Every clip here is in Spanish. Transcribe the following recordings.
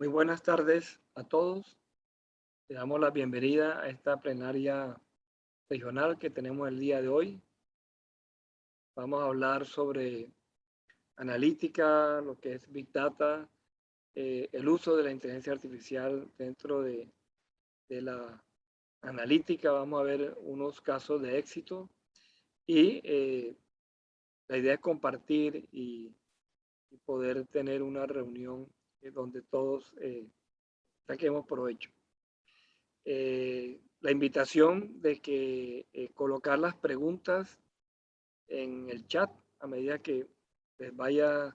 Muy buenas tardes a todos. Le damos la bienvenida a esta plenaria regional que tenemos el día de hoy. Vamos a hablar sobre analítica, lo que es Big Data, el uso de la inteligencia artificial dentro de la analítica. Vamos a ver unos casos de éxito y la idea es compartir y poder tener una reunión donde todos saquemos provecho. La invitación de que colocar las preguntas en el chat a medida que les vaya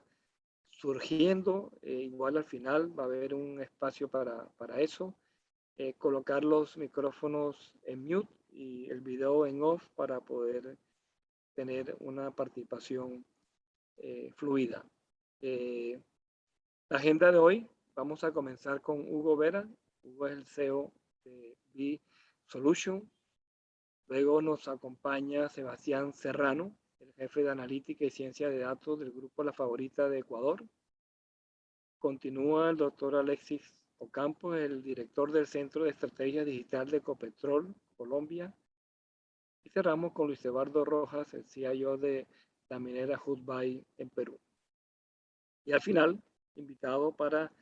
surgiendo, igual al final va a haber un espacio para eso, colocar los micrófonos en mute y el video en off para poder tener una participación fluida. La agenda de hoy, vamos a comenzar con Hugo Vera. Hugo es el CEO de B-Solution. Luego nos acompaña Sebastián Serrano, el jefe de analítica y ciencia de datos del grupo La Favorita de Ecuador. Continúa el doctor Alexis Ocampo, el director del Centro de Estrategia Digital de Ecopetrol, Colombia. Y cerramos con Luis Eduardo Rojas, el CIO de la minera Hudbay en Perú. Y al final, invitado para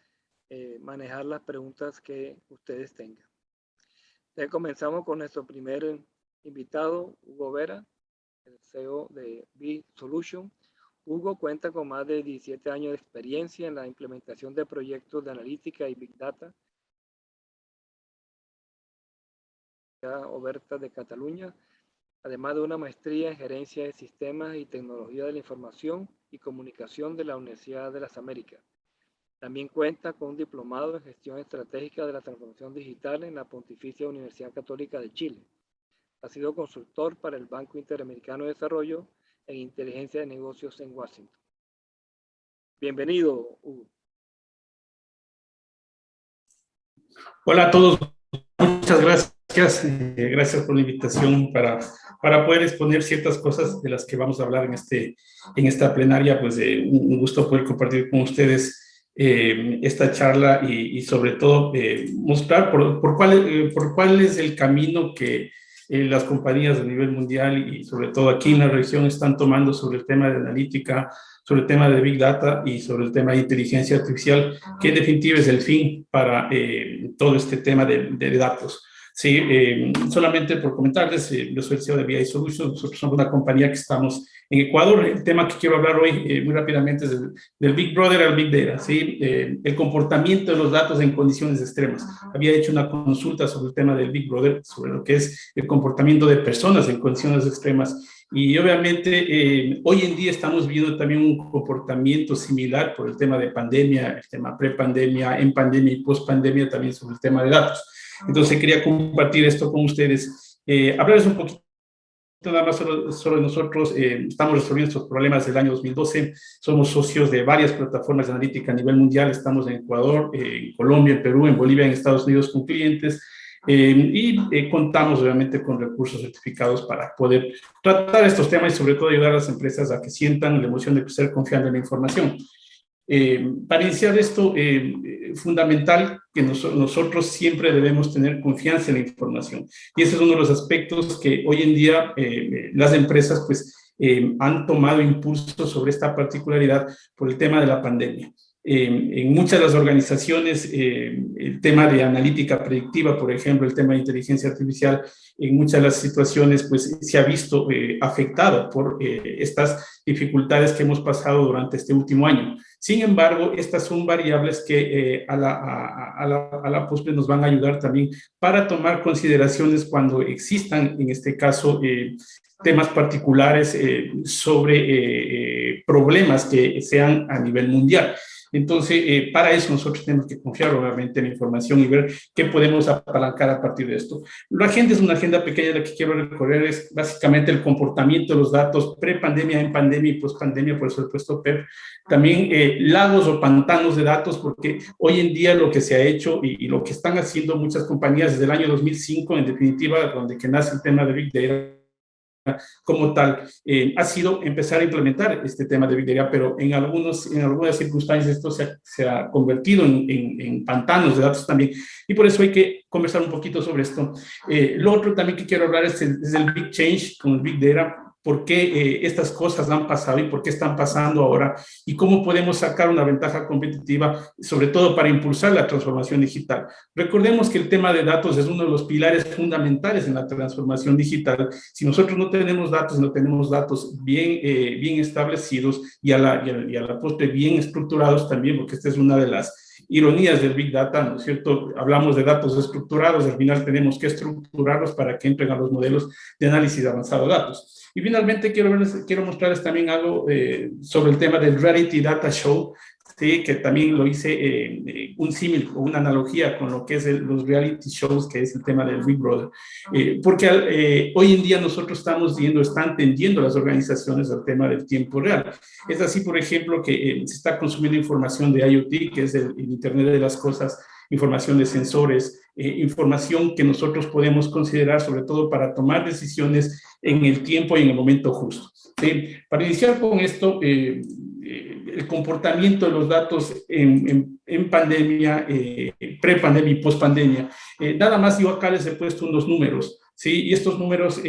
manejar las preguntas que ustedes tengan. Entonces comenzamos con nuestro primer invitado, Hugo Vera, el CEO de B-Solution. Hugo cuenta con más de 17 años de experiencia en la implementación de proyectos de analítica y Big Data. Oberta de Cataluña, además de una maestría en gerencia de sistemas y tecnología de la información y comunicación de la Universidad de las Américas. También cuenta con un diplomado en gestión estratégica de la transformación digital en la Pontificia Universidad Católica de Chile. Ha sido consultor para el Banco Interamericano de Desarrollo en inteligencia de negocios en Washington. Bienvenido, Hugo. Hola a todos, muchas gracias. Gracias por la invitación para poder exponer ciertas cosas de las que vamos a hablar en esta plenaria. Pues un gusto poder compartir con ustedes esta charla y sobre todo mostrar por cuál es el camino que las compañías a nivel mundial y sobre todo aquí en la región están tomando sobre el tema de analítica, sobre el tema de Big Data y sobre el tema de inteligencia artificial, que en definitiva es el fin para todo este tema de datos. Sí, solamente por comentarles, yo soy el CEO de BI Solutions, nosotros somos una compañía que estamos en Ecuador. El tema que quiero hablar hoy muy rápidamente es del Big Brother al Big Data, ¿sí? El comportamiento de los datos en condiciones extremas. Había hecho una consulta sobre el tema del Big Brother, sobre lo que es el comportamiento de personas en condiciones extremas. Y obviamente hoy en día estamos viendo también un comportamiento similar por el tema de pandemia, el tema prepandemia, en pandemia y pospandemia también sobre el tema de datos. Entonces quería compartir esto con ustedes, hablarles un poquito nada más sobre nosotros. Estamos resolviendo estos problemas desde el año 2012, somos socios de varias plataformas de analítica a nivel mundial, estamos en Ecuador, en Colombia, en Perú, en Bolivia, en Estados Unidos con clientes. Contamos obviamente con recursos certificados para poder tratar estos temas y sobre todo ayudar a las empresas a que sientan la emoción de crecer confiando en la información. Para iniciar esto, fundamental que nosotros siempre debemos tener confianza en la información. Y ese es uno de los aspectos que hoy en día las empresas pues, han tomado impulso sobre esta particularidad por el tema de la pandemia. En muchas de las organizaciones, el tema de analítica predictiva, por ejemplo, el tema de inteligencia artificial, en muchas de las situaciones pues, se ha visto afectado por estas dificultades que hemos pasado durante este último año. Sin embargo, estas son variables que a la postre nos van a ayudar también para tomar consideraciones cuando existan, en este caso, temas particulares sobre problemas que sean a nivel mundial. Entonces, para eso nosotros tenemos que confiar obviamente en la información y ver qué podemos apalancar a partir de esto. La agenda es una agenda pequeña, la que quiero recorrer es básicamente el comportamiento de los datos pre-pandemia, en pandemia y post-pandemia, por eso he puesto PEP. También lagos o pantanos de datos, porque hoy en día lo que se ha hecho y lo que están haciendo muchas compañías desde el año 2005, en definitiva, donde que nace el tema de Big Data, como tal ha sido empezar a implementar este tema de Big Data, pero en algunas circunstancias esto se ha convertido en pantanos de datos también, y por eso hay que conversar un poquito sobre esto. Lo otro también que quiero hablar es el Big Change con el Big Data, por qué estas cosas han pasado y por qué están pasando ahora y cómo podemos sacar una ventaja competitiva, sobre todo para impulsar la transformación digital. Recordemos que el tema de datos es uno de los pilares fundamentales en la transformación digital. Si nosotros no tenemos datos bien establecidos y a la postre bien estructurados también, porque esta es una de las ironías del Big Data, ¿no es cierto? Hablamos de datos estructurados, al final tenemos que estructurarlos para que entren a los modelos de análisis avanzado de datos. Y finalmente quiero mostrarles también algo sobre el tema del Reality Data Show, ¿sí? Que también lo hice un símil o una analogía con lo que es los reality shows, que es el tema del Big Brother. Porque hoy en día nosotros están tendiendo las organizaciones al tema del tiempo real. Es así, por ejemplo, que se está consumiendo información de IoT, que es el Internet de las Cosas, información de sensores, información que nosotros podemos considerar sobre todo para tomar decisiones en el tiempo y en el momento justo. ¿Sí? Para iniciar con esto, el comportamiento de los datos en pandemia, pre-pandemia y post-pandemia, nada más yo acá les he puesto unos números, ¿sí? Y estos números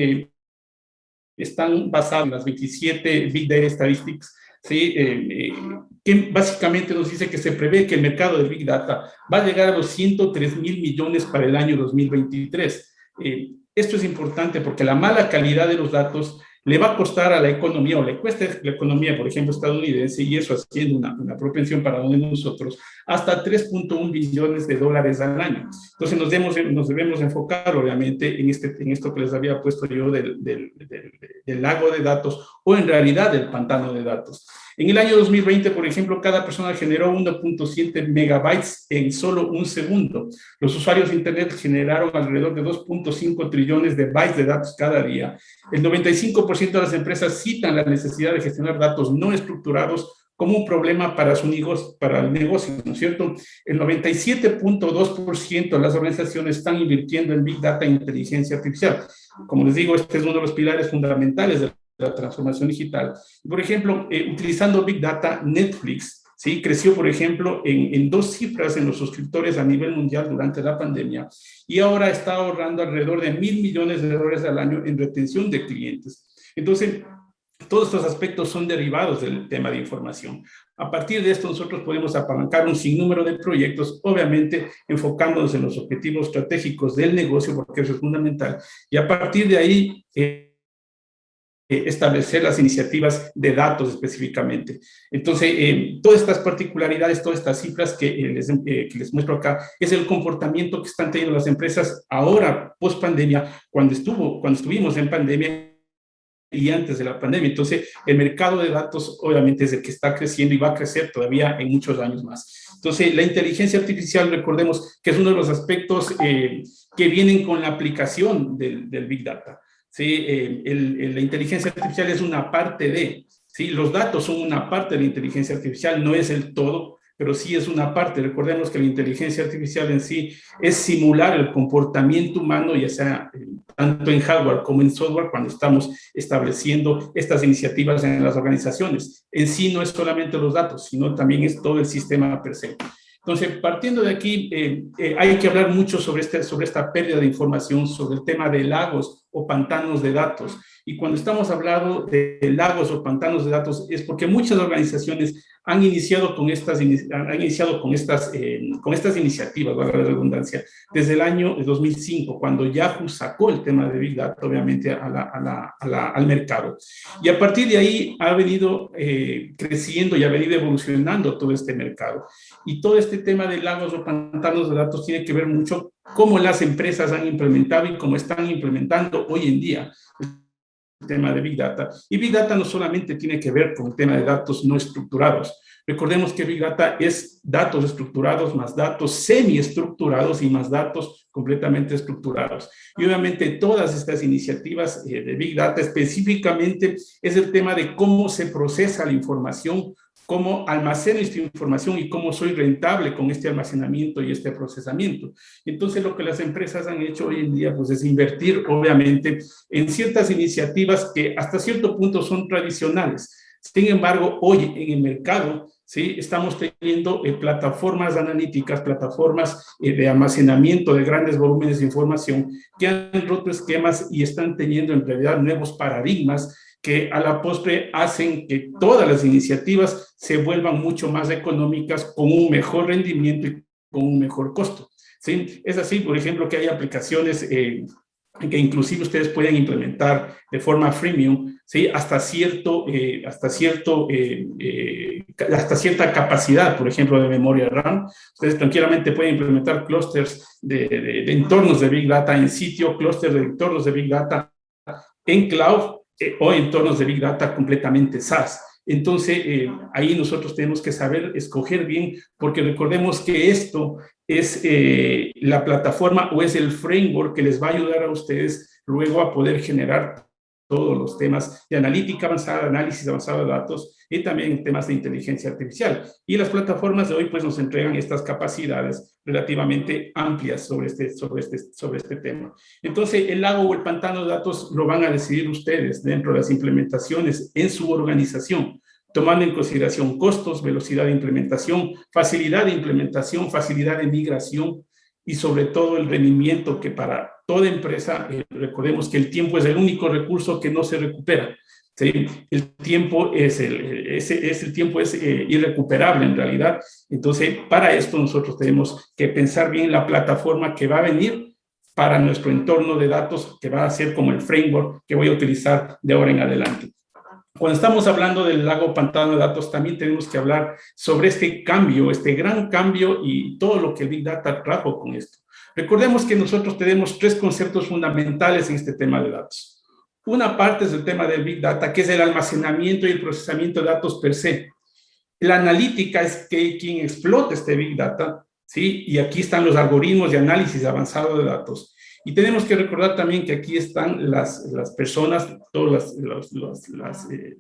están basados en las 27 Big Data Statistics, ¿sí? Que básicamente nos dice que se prevé que el mercado de Big Data va a llegar a los 103,000 millones para el año 2023. Esto es importante porque la mala calidad de los datos le va a costar a la economía, o le cuesta a la economía, por ejemplo, estadounidense, y eso haciendo una propensión para uno de nosotros, hasta 3.1 billones de dólares al año. Entonces nos debemos enfocar, obviamente, en esto que les había puesto yo del lago de datos, o en realidad del pantano de datos. En el año 2020, por ejemplo, cada persona generó 1.7 megabytes en solo un segundo. Los usuarios de Internet generaron alrededor de 2.5 trillones de bytes de datos cada día. El 95% de las empresas citan la necesidad de gestionar datos no estructurados como un problema para el negocio, ¿no es cierto? El 97.2% de las organizaciones están invirtiendo en Big Data e inteligencia artificial. Como les digo, este es uno de los pilares fundamentales de la transformación digital. Por ejemplo, utilizando Big Data, Netflix, ¿sí? Creció, por ejemplo, en 2 cifras en los suscriptores a nivel mundial durante la pandemia, y ahora está ahorrando alrededor de $1,000 millones al año en retención de clientes. Entonces, todos estos aspectos son derivados del tema de información. A partir de esto, nosotros podemos apalancar un sinnúmero de proyectos, obviamente enfocándonos en los objetivos estratégicos del negocio, porque eso es fundamental, y a partir de ahí establecer las iniciativas de datos específicamente. Entonces, todas estas particularidades, todas estas cifras que les muestro acá, es el comportamiento que están teniendo las empresas ahora, post pandemia, cuando estuvimos en pandemia y antes de la pandemia. Entonces, el mercado de datos obviamente es el que está creciendo y va a crecer todavía en muchos años más. Entonces, la inteligencia artificial, recordemos que es uno de los aspectos que vienen con la aplicación del Big Data. ¿Sí? La inteligencia artificial es una parte de, ¿sí? Los datos son una parte de la inteligencia artificial, no es el todo, pero sí es una parte. Recordemos que la inteligencia artificial en sí es simular el comportamiento humano, ya sea tanto en hardware como en software, cuando estamos estableciendo estas iniciativas en las organizaciones. En sí no es solamente los datos, sino también es todo el sistema per se. Entonces, partiendo de aquí, hay que hablar mucho sobre esta pérdida de información, sobre el tema de lagos o pantanos de datos. Y cuando estamos hablando de lagos o pantanos de datos, es porque muchas organizaciones han iniciado con estas iniciativas, valga la redundancia, desde el año 2005, cuando Yahoo sacó el tema de Big Data, obviamente, al mercado. Y a partir de ahí ha venido creciendo y ha venido evolucionando todo este mercado. Y todo este tema de lagos o pantanos de datos tiene que ver mucho cómo las empresas han implementado y cómo están implementando hoy en día el tema de Big Data. Y Big Data no solamente tiene que ver con el tema de datos no estructurados. Recordemos que Big Data es datos estructurados más datos semiestructurados y más datos completamente estructurados. Y obviamente todas estas iniciativas de Big Data específicamente es el tema de cómo se procesa la información, cómo almaceno esta información y cómo soy rentable con este almacenamiento y este procesamiento. Entonces, lo que las empresas han hecho hoy en día, pues, es invertir, obviamente, en ciertas iniciativas que hasta cierto punto son tradicionales. Sin embargo, hoy en el mercado, ¿sí?, estamos teniendo plataformas analíticas, plataformas de almacenamiento de grandes volúmenes de información que han roto esquemas y están teniendo en realidad nuevos paradigmas que a la postre hacen que todas las iniciativas se vuelvan mucho más económicas, con un mejor rendimiento y con un mejor costo. ¿Sí? Es así, por ejemplo, que hay aplicaciones que inclusive ustedes pueden implementar de forma freemium, ¿sí?, hasta cierta capacidad, por ejemplo, de memoria RAM. Ustedes tranquilamente pueden implementar clústeres de entornos de Big Data en sitio, clústeres de entornos de Big Data en cloud, o entornos de Big Data completamente SaaS. Entonces, ahí nosotros tenemos que saber escoger bien, porque recordemos que esto es la plataforma o es el framework que les va a ayudar a ustedes luego a poder generar todos los temas de analítica avanzada, análisis avanzado de datos y también temas de inteligencia artificial. Y las plataformas de hoy pues nos entregan estas capacidades relativamente amplias sobre este tema. Entonces, el lago o el pantano de datos lo van a decidir ustedes dentro de las implementaciones en su organización, tomando en consideración costos, velocidad de implementación, facilidad de migración y sobre todo el rendimiento, que para toda empresa, recordemos que el tiempo es el único recurso que no se recupera. ¿Sí? El tiempo es irrecuperable en realidad. Entonces, para esto nosotros tenemos que pensar bien la plataforma que va a venir para nuestro entorno de datos, que va a ser como el framework que voy a utilizar de ahora en adelante. Cuando estamos hablando del lago pantano de datos, también tenemos que hablar sobre este cambio, este gran cambio y todo lo que el Big Data trajo con esto. Recordemos que nosotros tenemos tres conceptos fundamentales en este tema de datos. Una parte es el tema del Big Data, que es el almacenamiento y el procesamiento de datos per se. La analítica es quien explota este Big Data, ¿sí? Y aquí están los algoritmos de análisis avanzado de datos. Y tenemos que recordar también que aquí están las personas, todas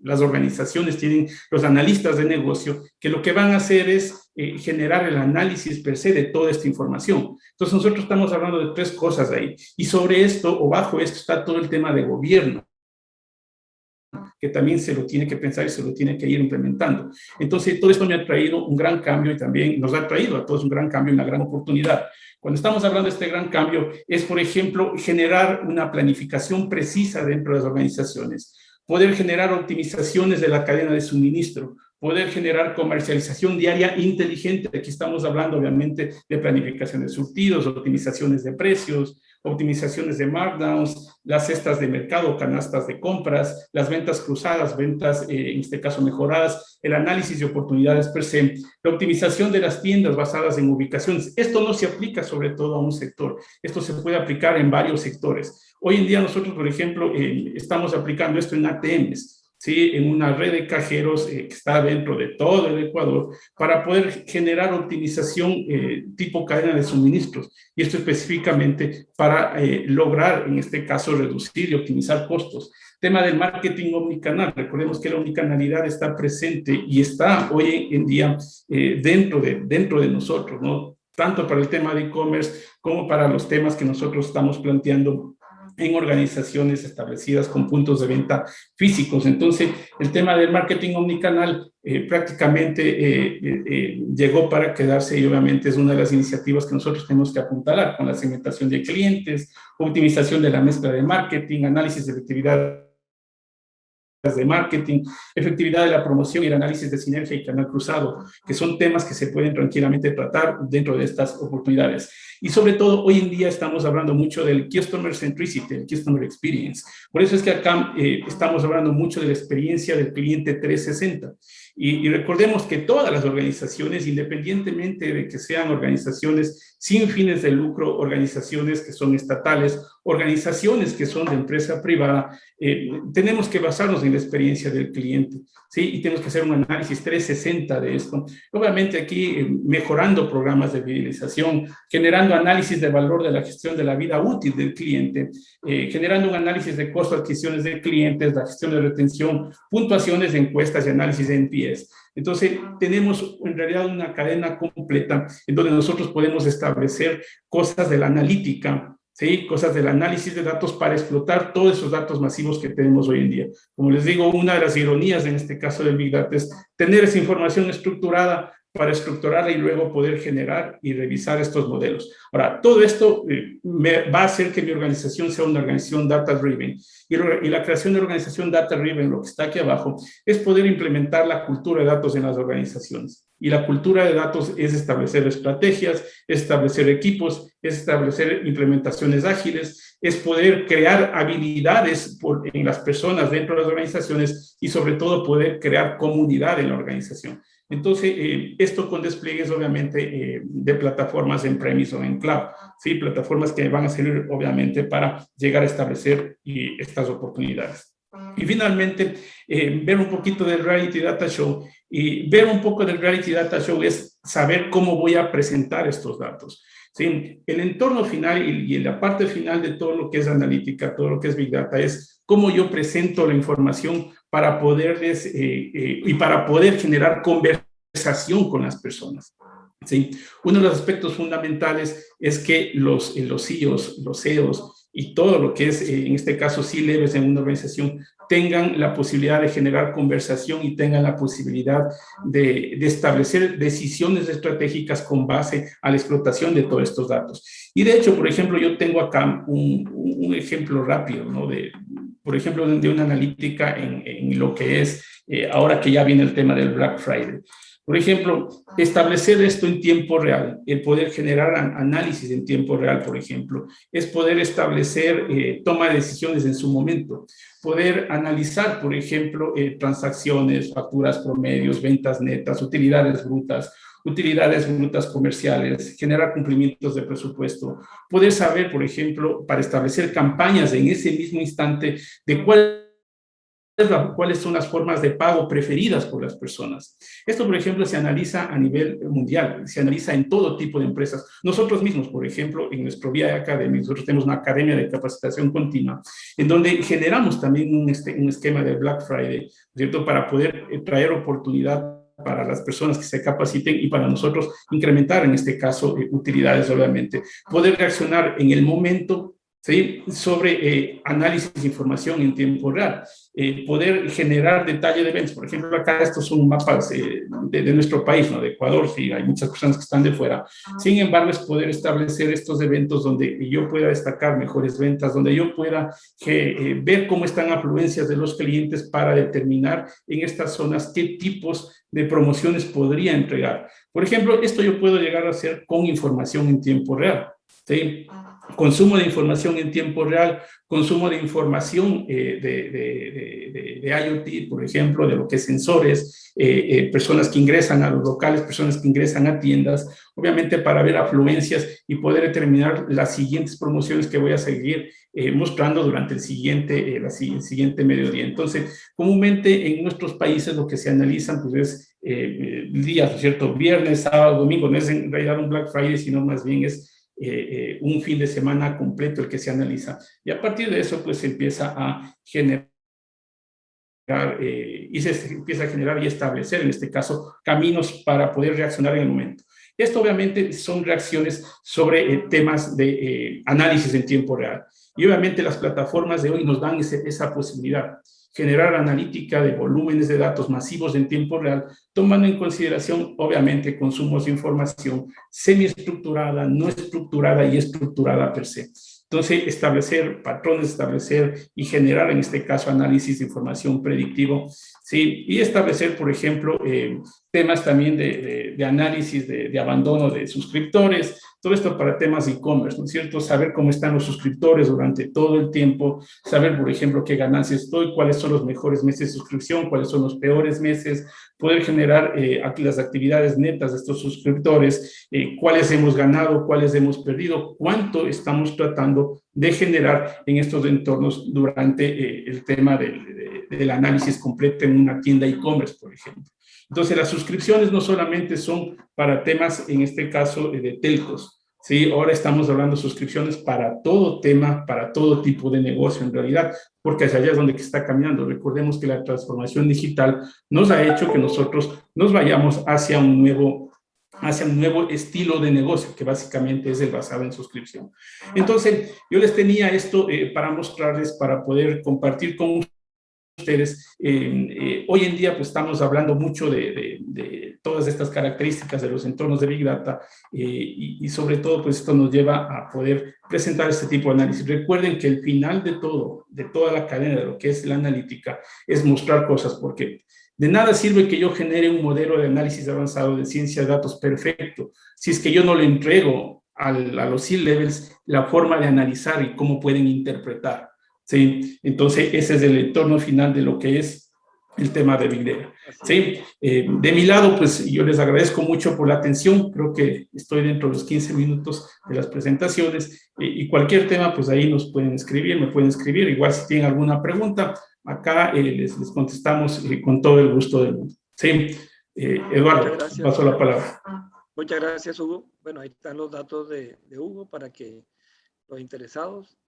las organizaciones tienen los analistas de negocio, que lo que van a hacer es generar el análisis per se de toda esta información. Entonces nosotros estamos hablando de tres cosas ahí. Y sobre esto o bajo esto está todo el tema de gobierno, que también se lo tiene que pensar y se lo tiene que ir implementando. Entonces, todo esto me ha traído un gran cambio y también nos ha traído a todos un gran cambio y una gran oportunidad. Cuando estamos hablando de este gran cambio, es, por ejemplo, generar una planificación precisa dentro de las organizaciones, poder generar optimizaciones de la cadena de suministro, poder generar comercialización diaria inteligente. Aquí estamos hablando, obviamente, de planificación de surtidos, optimizaciones de precios, optimizaciones de markdowns, las cestas de mercado, canastas de compras, las ventas cruzadas, ventas, en este caso, mejoradas, el análisis de oportunidades per se, la optimización de las tiendas basadas en ubicaciones. Esto no se aplica sobre todo a un sector, esto se puede aplicar en varios sectores. Hoy en día nosotros, por ejemplo, estamos aplicando esto en ATMs, ¿sí?, en una red de cajeros que está dentro de todo el Ecuador, para poder generar optimización tipo cadena de suministros, y esto específicamente para lograr, en este caso, reducir y optimizar costos. Tema del marketing omnicanal. Recordemos que la omnicanalidad está presente y está hoy en día dentro de nosotros, ¿no?, tanto para el tema de e-commerce como para los temas que nosotros estamos planteando en organizaciones establecidas con puntos de venta físicos. Entonces, el tema del marketing omnicanal prácticamente llegó para quedarse, y obviamente es una de las iniciativas que nosotros tenemos que apuntalar, con la segmentación de clientes, optimización de la mezcla de marketing, análisis de efectividad de marketing, efectividad de la promoción y el análisis de sinergia y canal cruzado, que son temas que se pueden tranquilamente tratar dentro de estas oportunidades. Y sobre todo, hoy en día estamos hablando mucho del Customer Centricity, el Customer Experience. Por eso es que acá estamos hablando mucho de la experiencia del cliente 360. Y recordemos que todas las organizaciones, independientemente de que sean organizaciones sin fines de lucro, organizaciones que son estatales, organizaciones que son de empresa privada, tenemos que basarnos en la experiencia del cliente, ¿sí? Y tenemos que hacer un análisis 360 de esto. Obviamente aquí mejorando programas de fidelización, generando generando análisis de valor de la gestión de la vida útil del cliente, generando un análisis de costo de adquisiciones de clientes, la gestión de retención, puntuaciones de encuestas y análisis de NPS. Entonces, tenemos en realidad una cadena completa en donde nosotros podemos establecer cosas de la analítica, ¿sí? Cosas del análisis de datos para explotar todos esos datos masivos que tenemos hoy en día. Como les digo, una de las ironías en este caso del Big Data es tener esa información estructurada para estructurarla y luego poder generar y revisar estos modelos. Ahora, todo esto va a hacer que mi organización sea una organización data-driven. Y la creación de organización data-driven, lo que está aquí abajo, es poder implementar la cultura de datos en las organizaciones. Y la cultura de datos es establecer estrategias, es establecer equipos, es establecer implementaciones ágiles, es poder crear habilidades en las personas dentro de las organizaciones y sobre todo poder crear comunidad en la organización. Entonces, esto con despliegues obviamente de plataformas en premise o en cloud, ¿sí? Plataformas que van a servir obviamente para llegar a establecer estas oportunidades. Y finalmente, ver un poquito del Reality Data Show. Y ver un poco del Reality Data Show es saber cómo voy a presentar estos datos. ¿Sí? El entorno final y la parte final de todo lo que es analítica, todo lo que es Big Data, es cómo yo presento la información para poderles y para poder generar conversación con las personas. ¿Sí? Uno de los aspectos fundamentales es que los CEOs, los CEOs y todo lo que es, en este caso, C-levels en una organización, tengan la posibilidad de generar conversación y tengan la posibilidad de establecer decisiones estratégicas con base a la explotación de todos estos datos. Y de hecho, por ejemplo, yo tengo acá un ejemplo rápido, ¿no? Por ejemplo, de una analítica en lo que es, ahora que ya viene el tema del Black Friday. Por ejemplo, establecer esto en tiempo real, el poder generar análisis en tiempo real, por ejemplo, es poder establecer toma de decisiones en su momento, poder analizar, por ejemplo, transacciones, facturas promedios, ventas netas, utilidades brutas comerciales, generar cumplimientos de presupuesto, poder saber, por ejemplo, para establecer campañas en ese mismo instante de cuáles son las formas de pago preferidas por las personas. Esto, por ejemplo, se analiza a nivel mundial, se analiza en todo tipo de empresas. Nosotros mismos, por ejemplo, en nuestro VIA Academy, nosotros tenemos una academia de capacitación continua, en donde generamos también un esquema de Black Friday, ¿cierto? Para poder traer oportunidad para las personas que se capaciten y para nosotros incrementar, en este caso, utilidades, obviamente. Poder reaccionar en el momento, ¿sí? Sobre análisis de información en tiempo real, poder generar detalle de eventos. Por ejemplo, acá estos son mapas de nuestro país, ¿no? De Ecuador, sí, hay muchas personas que están de fuera. Sin embargo, es poder establecer estos eventos donde yo pueda destacar mejores ventas, donde yo pueda ver cómo están afluencias de los clientes para determinar en estas zonas qué tipos de promociones podría entregar. Por ejemplo, esto yo puedo llegar a hacer con información en tiempo real, ¿sí? Consumo de información en tiempo real, consumo de información de IoT, por ejemplo, de lo que es sensores, personas que ingresan a los locales, personas que ingresan a tiendas, obviamente para ver afluencias y poder determinar las siguientes promociones que voy a seguir mostrando durante el siguiente mediodía. Entonces, comúnmente en nuestros países lo que se analizan pues es días, ¿cierto? Viernes, sábado, domingo, no es en realidad un Black Friday, sino más bien es un fin de semana completo el que se analiza. Y a partir de eso, pues se empieza a generar y se empieza a generar y establecer, en este caso, caminos para poder reaccionar en el momento. Esto obviamente son reacciones sobre temas de análisis en tiempo real. Y obviamente las plataformas de hoy nos dan esa posibilidad. Generar analítica de volúmenes de datos masivos en tiempo real, tomando en consideración, obviamente, consumos de información semiestructurada, no estructurada y estructurada per se. Entonces, establecer patrones, establecer y generar, en este caso, análisis de información predictivo, ¿sí? Y establecer, por ejemplo, temas también de análisis de abandono de suscriptores, todo esto para temas de e-commerce, ¿no es cierto? Saber cómo están los suscriptores durante todo el tiempo, saber, por ejemplo, qué ganancias estoy, cuáles son los mejores meses de suscripción, cuáles son los peores meses, poder generar aquí las actividades netas de estos suscriptores, cuáles hemos ganado, cuáles hemos perdido, cuánto estamos tratando de generar en estos entornos durante el tema del análisis completo en una tienda e-commerce, por ejemplo. Entonces, las suscripciones no solamente son para temas, en este caso, de telcos, Sí, ahora estamos hablando de suscripciones para todo tema, para todo tipo de negocio en realidad, porque hacia allá es donde está cambiando. Recordemos que la transformación digital nos ha hecho que nosotros nos vayamos hacia un nuevo estilo de negocio, que básicamente es el basado en suscripción. Entonces, yo les tenía esto para mostrarles, para poder compartir con ustedes. Hoy en día pues estamos hablando mucho de todas estas características de los entornos de Big Data y sobre todo pues esto nos lleva a poder presentar este tipo de análisis. Recuerden que el final de todo, de toda la cadena de lo que es la analítica, es mostrar cosas, porque de nada sirve que yo genere un modelo de análisis avanzado de ciencia de datos perfecto si es que yo no le entrego a los C-levels la forma de analizar y cómo pueden interpretar. ¿Sí? Entonces, ese es el entorno final de lo que es el tema de Big Data. ¿Sí? De mi lado, pues yo les agradezco mucho por la atención. Creo que estoy dentro de los 15 minutos de las presentaciones y cualquier tema, pues ahí nos pueden escribir, me pueden escribir. Igual si tienen alguna pregunta, acá les contestamos con todo el gusto del mundo. ¿Sí? Eduardo, paso la palabra. Muchas gracias, Hugo. Bueno, ahí están los datos de Hugo para que los interesados.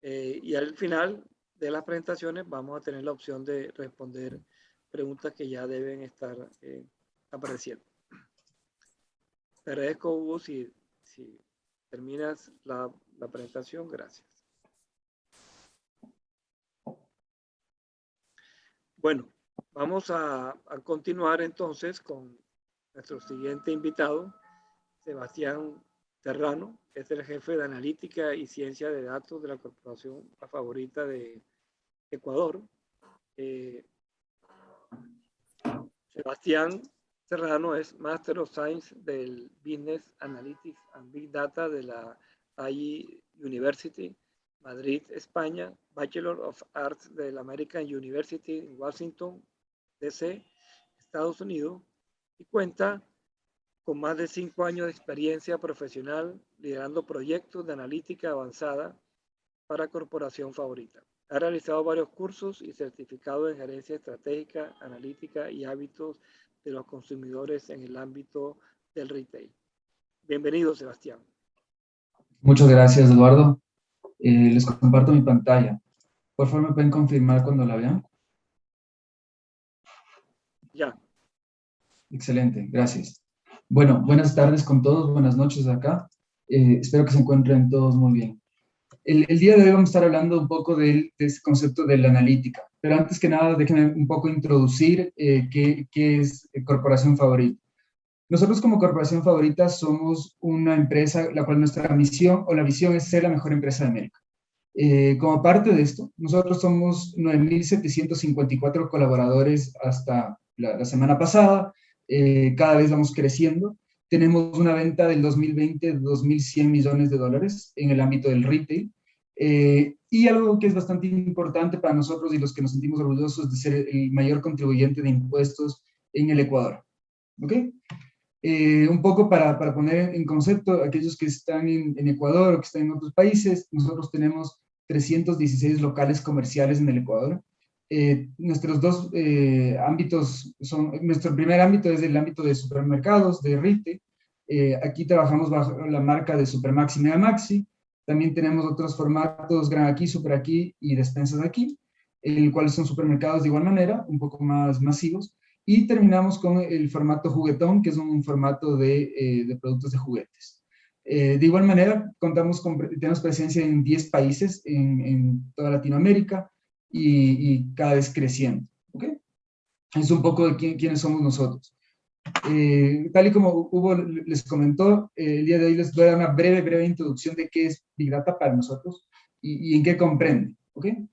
Y al final de las presentaciones vamos a tener la opción de responder preguntas que ya deben estar apareciendo. Te agradezco, Hugo, si terminas la presentación. Gracias. Bueno, vamos a continuar entonces con nuestro siguiente invitado, Sebastián Serrano, que es el jefe de analítica y ciencia de datos de la corporación favorita de Ecuador. Sebastián Serrano es Master of Science del Business Analytics and Big Data de la AI University, Madrid, España, Bachelor of Arts de la American University en Washington, D.C., Estados Unidos, y cuenta con más de 5 años de experiencia profesional liderando proyectos de analítica avanzada para corporación favorita. Ha realizado varios cursos y certificados en gerencia estratégica, analítica y hábitos de los consumidores en el ámbito del retail. Bienvenido, Sebastián. Muchas gracias, Eduardo. Les comparto mi pantalla. Por favor, ¿me pueden confirmar cuando la vean? Ya. Excelente, gracias. Bueno, buenas tardes con todos, buenas noches acá. Espero que se encuentren todos muy bien. El día de hoy vamos a estar hablando un poco de este concepto de la analítica, pero antes que nada déjenme un poco introducir qué es Corporación Favorita. Nosotros como Corporación Favorita somos una empresa la cual nuestra misión o la visión es ser la mejor empresa de América. Como parte de esto, nosotros somos 9,754 colaboradores hasta la semana pasada, cada vez vamos creciendo. Tenemos una venta del 2020 de 2.100 millones de dólares en el ámbito del retail. Y algo que es bastante importante para nosotros y los que nos sentimos orgullosos de ser el mayor contribuyente de impuestos en el Ecuador. ¿Ok? Un poco para poner en concepto a aquellos que están en Ecuador o que están en otros países, nosotros tenemos 316 locales comerciales en el Ecuador. Nuestros dos ámbitos son, nuestro primer ámbito es el ámbito de supermercados, de retail. Aquí trabajamos bajo la marca de Supermaxi y Megamaxi. También tenemos otros formatos, Gran Aquí, Super Aquí y Despensas Aquí, el cual son supermercados de igual manera, un poco más masivos. Y terminamos con el formato juguetón, que es un formato de productos de juguetes. De igual manera, tenemos presencia en 10 países en toda Latinoamérica y cada vez creciendo. ¿Okay? Es un poco de quiénes somos nosotros. Tal y como Hugo les comentó, el día de hoy les voy a dar una breve introducción de qué es Big Data para nosotros y en qué comprende. ¿Okay?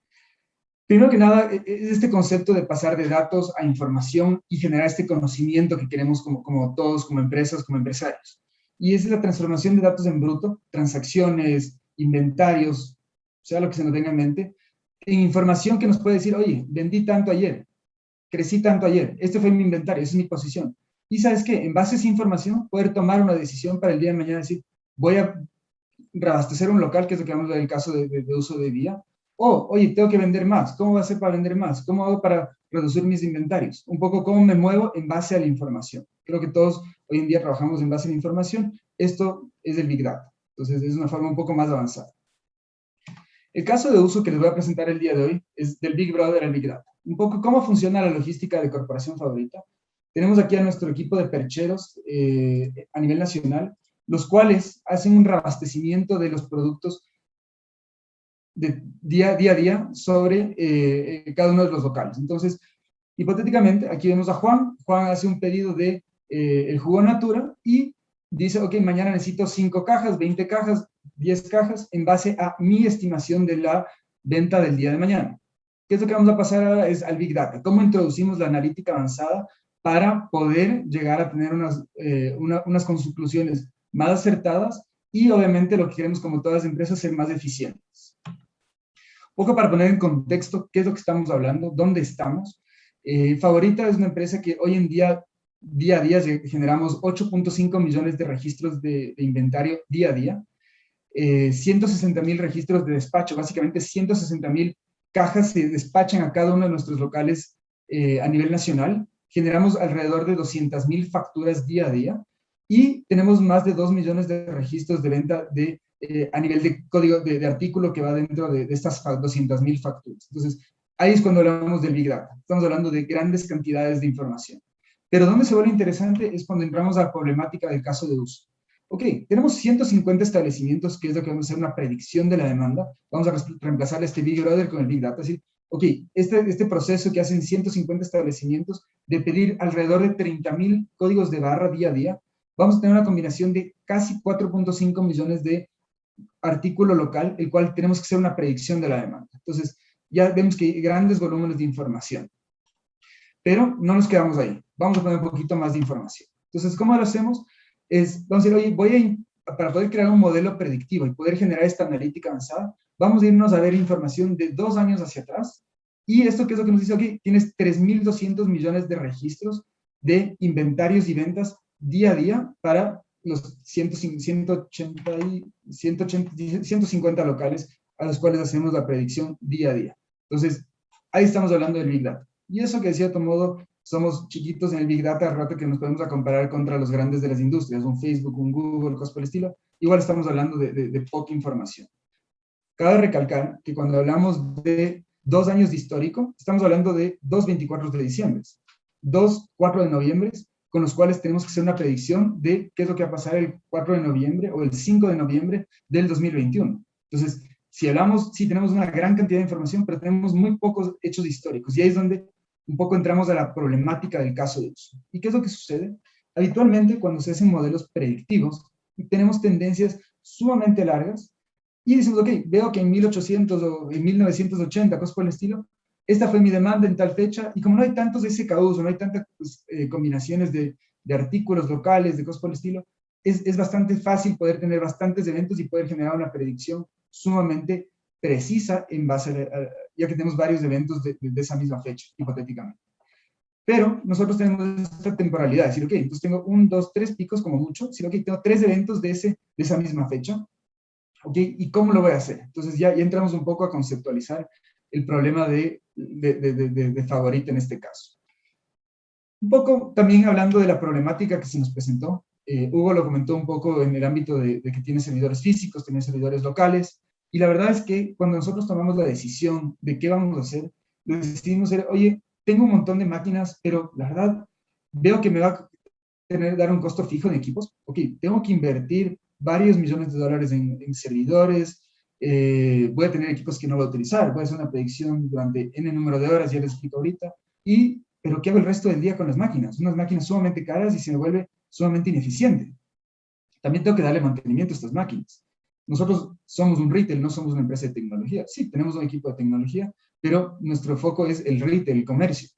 Primero que nada, es este concepto de pasar de datos a información y generar este conocimiento que queremos como todos, como empresas, como empresarios. Y es la transformación de datos en bruto, transacciones, inventarios, sea lo que se nos tenga en mente, en información que nos puede decir, oye, vendí tanto ayer, crecí tanto ayer, este fue mi inventario, esa es mi posición. Y ¿sabes qué? En base a esa información, poder tomar una decisión para el día de mañana, decir, voy a reabastecer un local, que es lo que vamos a ver en el caso de uso de día, O, oye, tengo que vender más. ¿Cómo voy a hacer para vender más? ¿Cómo hago para reducir mis inventarios? Un poco cómo me muevo en base a la información. Creo que todos hoy en día trabajamos en base a la información. Esto es el Big Data. Entonces, es una forma un poco más avanzada. El caso de uso que les voy a presentar el día de hoy es del Big Brother al Big Data. Un poco cómo funciona la logística de Corporación Favorita. Tenemos aquí a nuestro equipo de percheros a nivel nacional, los cuales hacen un reabastecimiento de los productos de día a día sobre cada uno de los locales. Entonces, hipotéticamente, aquí vemos a Juan. Juan hace un pedido de el jugo Natura y dice, ok, mañana necesito 5 cajas, 20 cajas, 10 cajas, en base a mi estimación de la venta del día de mañana. ¿Qué es lo que vamos a pasar ahora? Es al Big Data. ¿Cómo introducimos la analítica avanzada para poder llegar a tener unas conclusiones más acertadas y obviamente lo que queremos como todas las empresas, ser más eficientes? Un poco para poner en contexto qué es lo que estamos hablando, dónde estamos. Favorita es una empresa que hoy en día a día, generamos 8.5 millones de registros de inventario día a día, 160,000 registros de despacho, básicamente 160,000 cajas se despachan a cada uno de nuestros locales a nivel nacional. Generamos alrededor de 200,000 facturas día a día y tenemos más de 2 millones de registros de venta a nivel de código de artículo que va dentro de estas 200,000 facturas. Entonces, ahí es cuando hablamos del Big Data. Estamos hablando de grandes cantidades de información. Pero donde se vuelve interesante es cuando entramos a la problemática del caso de uso. Ok, tenemos 150 establecimientos, que es lo que vamos a hacer una predicción de la demanda. Vamos a reemplazar este Big Brother con el Big Data. Es decir, ok, este proceso que hacen 150 establecimientos de pedir alrededor de 30,000 códigos de barra día a día, vamos a tener una combinación de casi 4.5 millones de artículo local, el cual tenemos que hacer una predicción de la demanda. Entonces, ya vemos que hay grandes volúmenes de información. Pero no nos quedamos ahí. Vamos a poner un poquito más de información. Entonces, ¿cómo lo hacemos? Vamos a decir, oye, para poder crear un modelo predictivo y poder generar esta analítica avanzada, vamos a irnos a ver información de 2 años hacia atrás. Y esto, ¿qué es lo que nos dice aquí? Tienes 3.200 millones de registros de inventarios y ventas día a día para los 150 locales a los cuales hacemos la predicción día a día. Entonces, ahí estamos hablando del Big Data. Y eso que de cierto modo somos chiquitos en el Big Data, al rato que nos podemos comparar contra los grandes de las industrias, un Facebook, un Google, cosas por el estilo, igual estamos hablando de poca información. Cabe recalcar que cuando hablamos de 2 años de histórico, estamos hablando de 2 24 de diciembre, 2 4 de noviembre, con los cuales tenemos que hacer una predicción de qué es lo que va a pasar el 4 de noviembre o el 5 de noviembre del 2021. Entonces, si hablamos, sí tenemos una gran cantidad de información, pero tenemos muy pocos hechos históricos. Y ahí es donde un poco entramos a la problemática del caso de uso. ¿Y qué es lo que sucede? Habitualmente, cuando se hacen modelos predictivos, tenemos tendencias sumamente largas y decimos, ok, veo que en 1800 o en 1980, cosas por el estilo, esta fue mi demanda en tal fecha, y como no hay tantos SKUs, no hay tantas combinaciones de artículos locales, de cosas por el estilo, es bastante fácil poder tener bastantes eventos y poder generar una predicción sumamente precisa en base ya que tenemos varios eventos de esa misma fecha, hipotéticamente. Pero nosotros tenemos esta temporalidad, es decir, ok, entonces tengo 1, 2, 3 picos como mucho, decir, ok, tengo 3 eventos de esa misma fecha, ok, ¿y cómo lo voy a hacer? Entonces ya entramos un poco a conceptualizar el problema de Favorita en este caso. Un poco también hablando de la problemática que se nos presentó, Hugo lo comentó un poco en el ámbito de que tiene servidores físicos, tiene servidores locales, y la verdad es que cuando nosotros tomamos la decisión de qué vamos a hacer, lo decidimos hacer, oye, tengo un montón de máquinas, pero la verdad veo que me va a dar un costo fijo en equipos. Ok, tengo que invertir varios millones de dólares en servidores, voy a tener equipos que no voy a utilizar, voy a hacer una predicción durante N número de horas, ya les explico ahorita, pero ¿qué hago el resto del día con las máquinas? Unas máquinas sumamente caras y se me vuelve sumamente ineficiente. También tengo que darle mantenimiento a estas máquinas. Nosotros somos un retail, no somos una empresa de tecnología. Sí, tenemos un equipo de tecnología, pero nuestro foco es el retail, el comercio.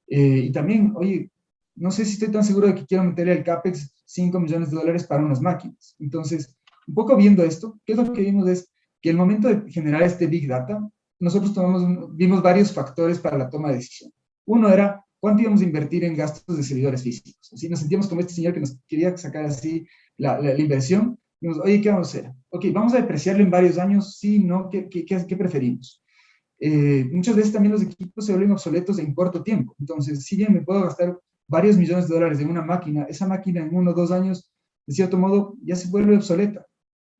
Y también, oye, no sé si estoy tan seguro de que quiero meterle al CAPEX 5 millones de dólares para unas máquinas. Entonces, un poco viendo esto, ¿qué es lo que vimos? Es que el momento de generar este Big Data, nosotros vimos varios factores para la toma de decisión. Uno era, ¿cuánto íbamos a invertir en gastos de servidores físicos? Así nos sentíamos como este señor que nos quería sacar así la inversión. Dijimos, oye, ¿qué vamos a hacer? Ok, ¿vamos a depreciarlo en varios años? Sí, no, ¿qué preferimos? muchas veces también los equipos se vuelven obsoletos en corto tiempo. Entonces, si bien me puedo gastar varios millones de dólares en una máquina, esa máquina en 1 o 2 años, de cierto modo, ya se vuelve obsoleta.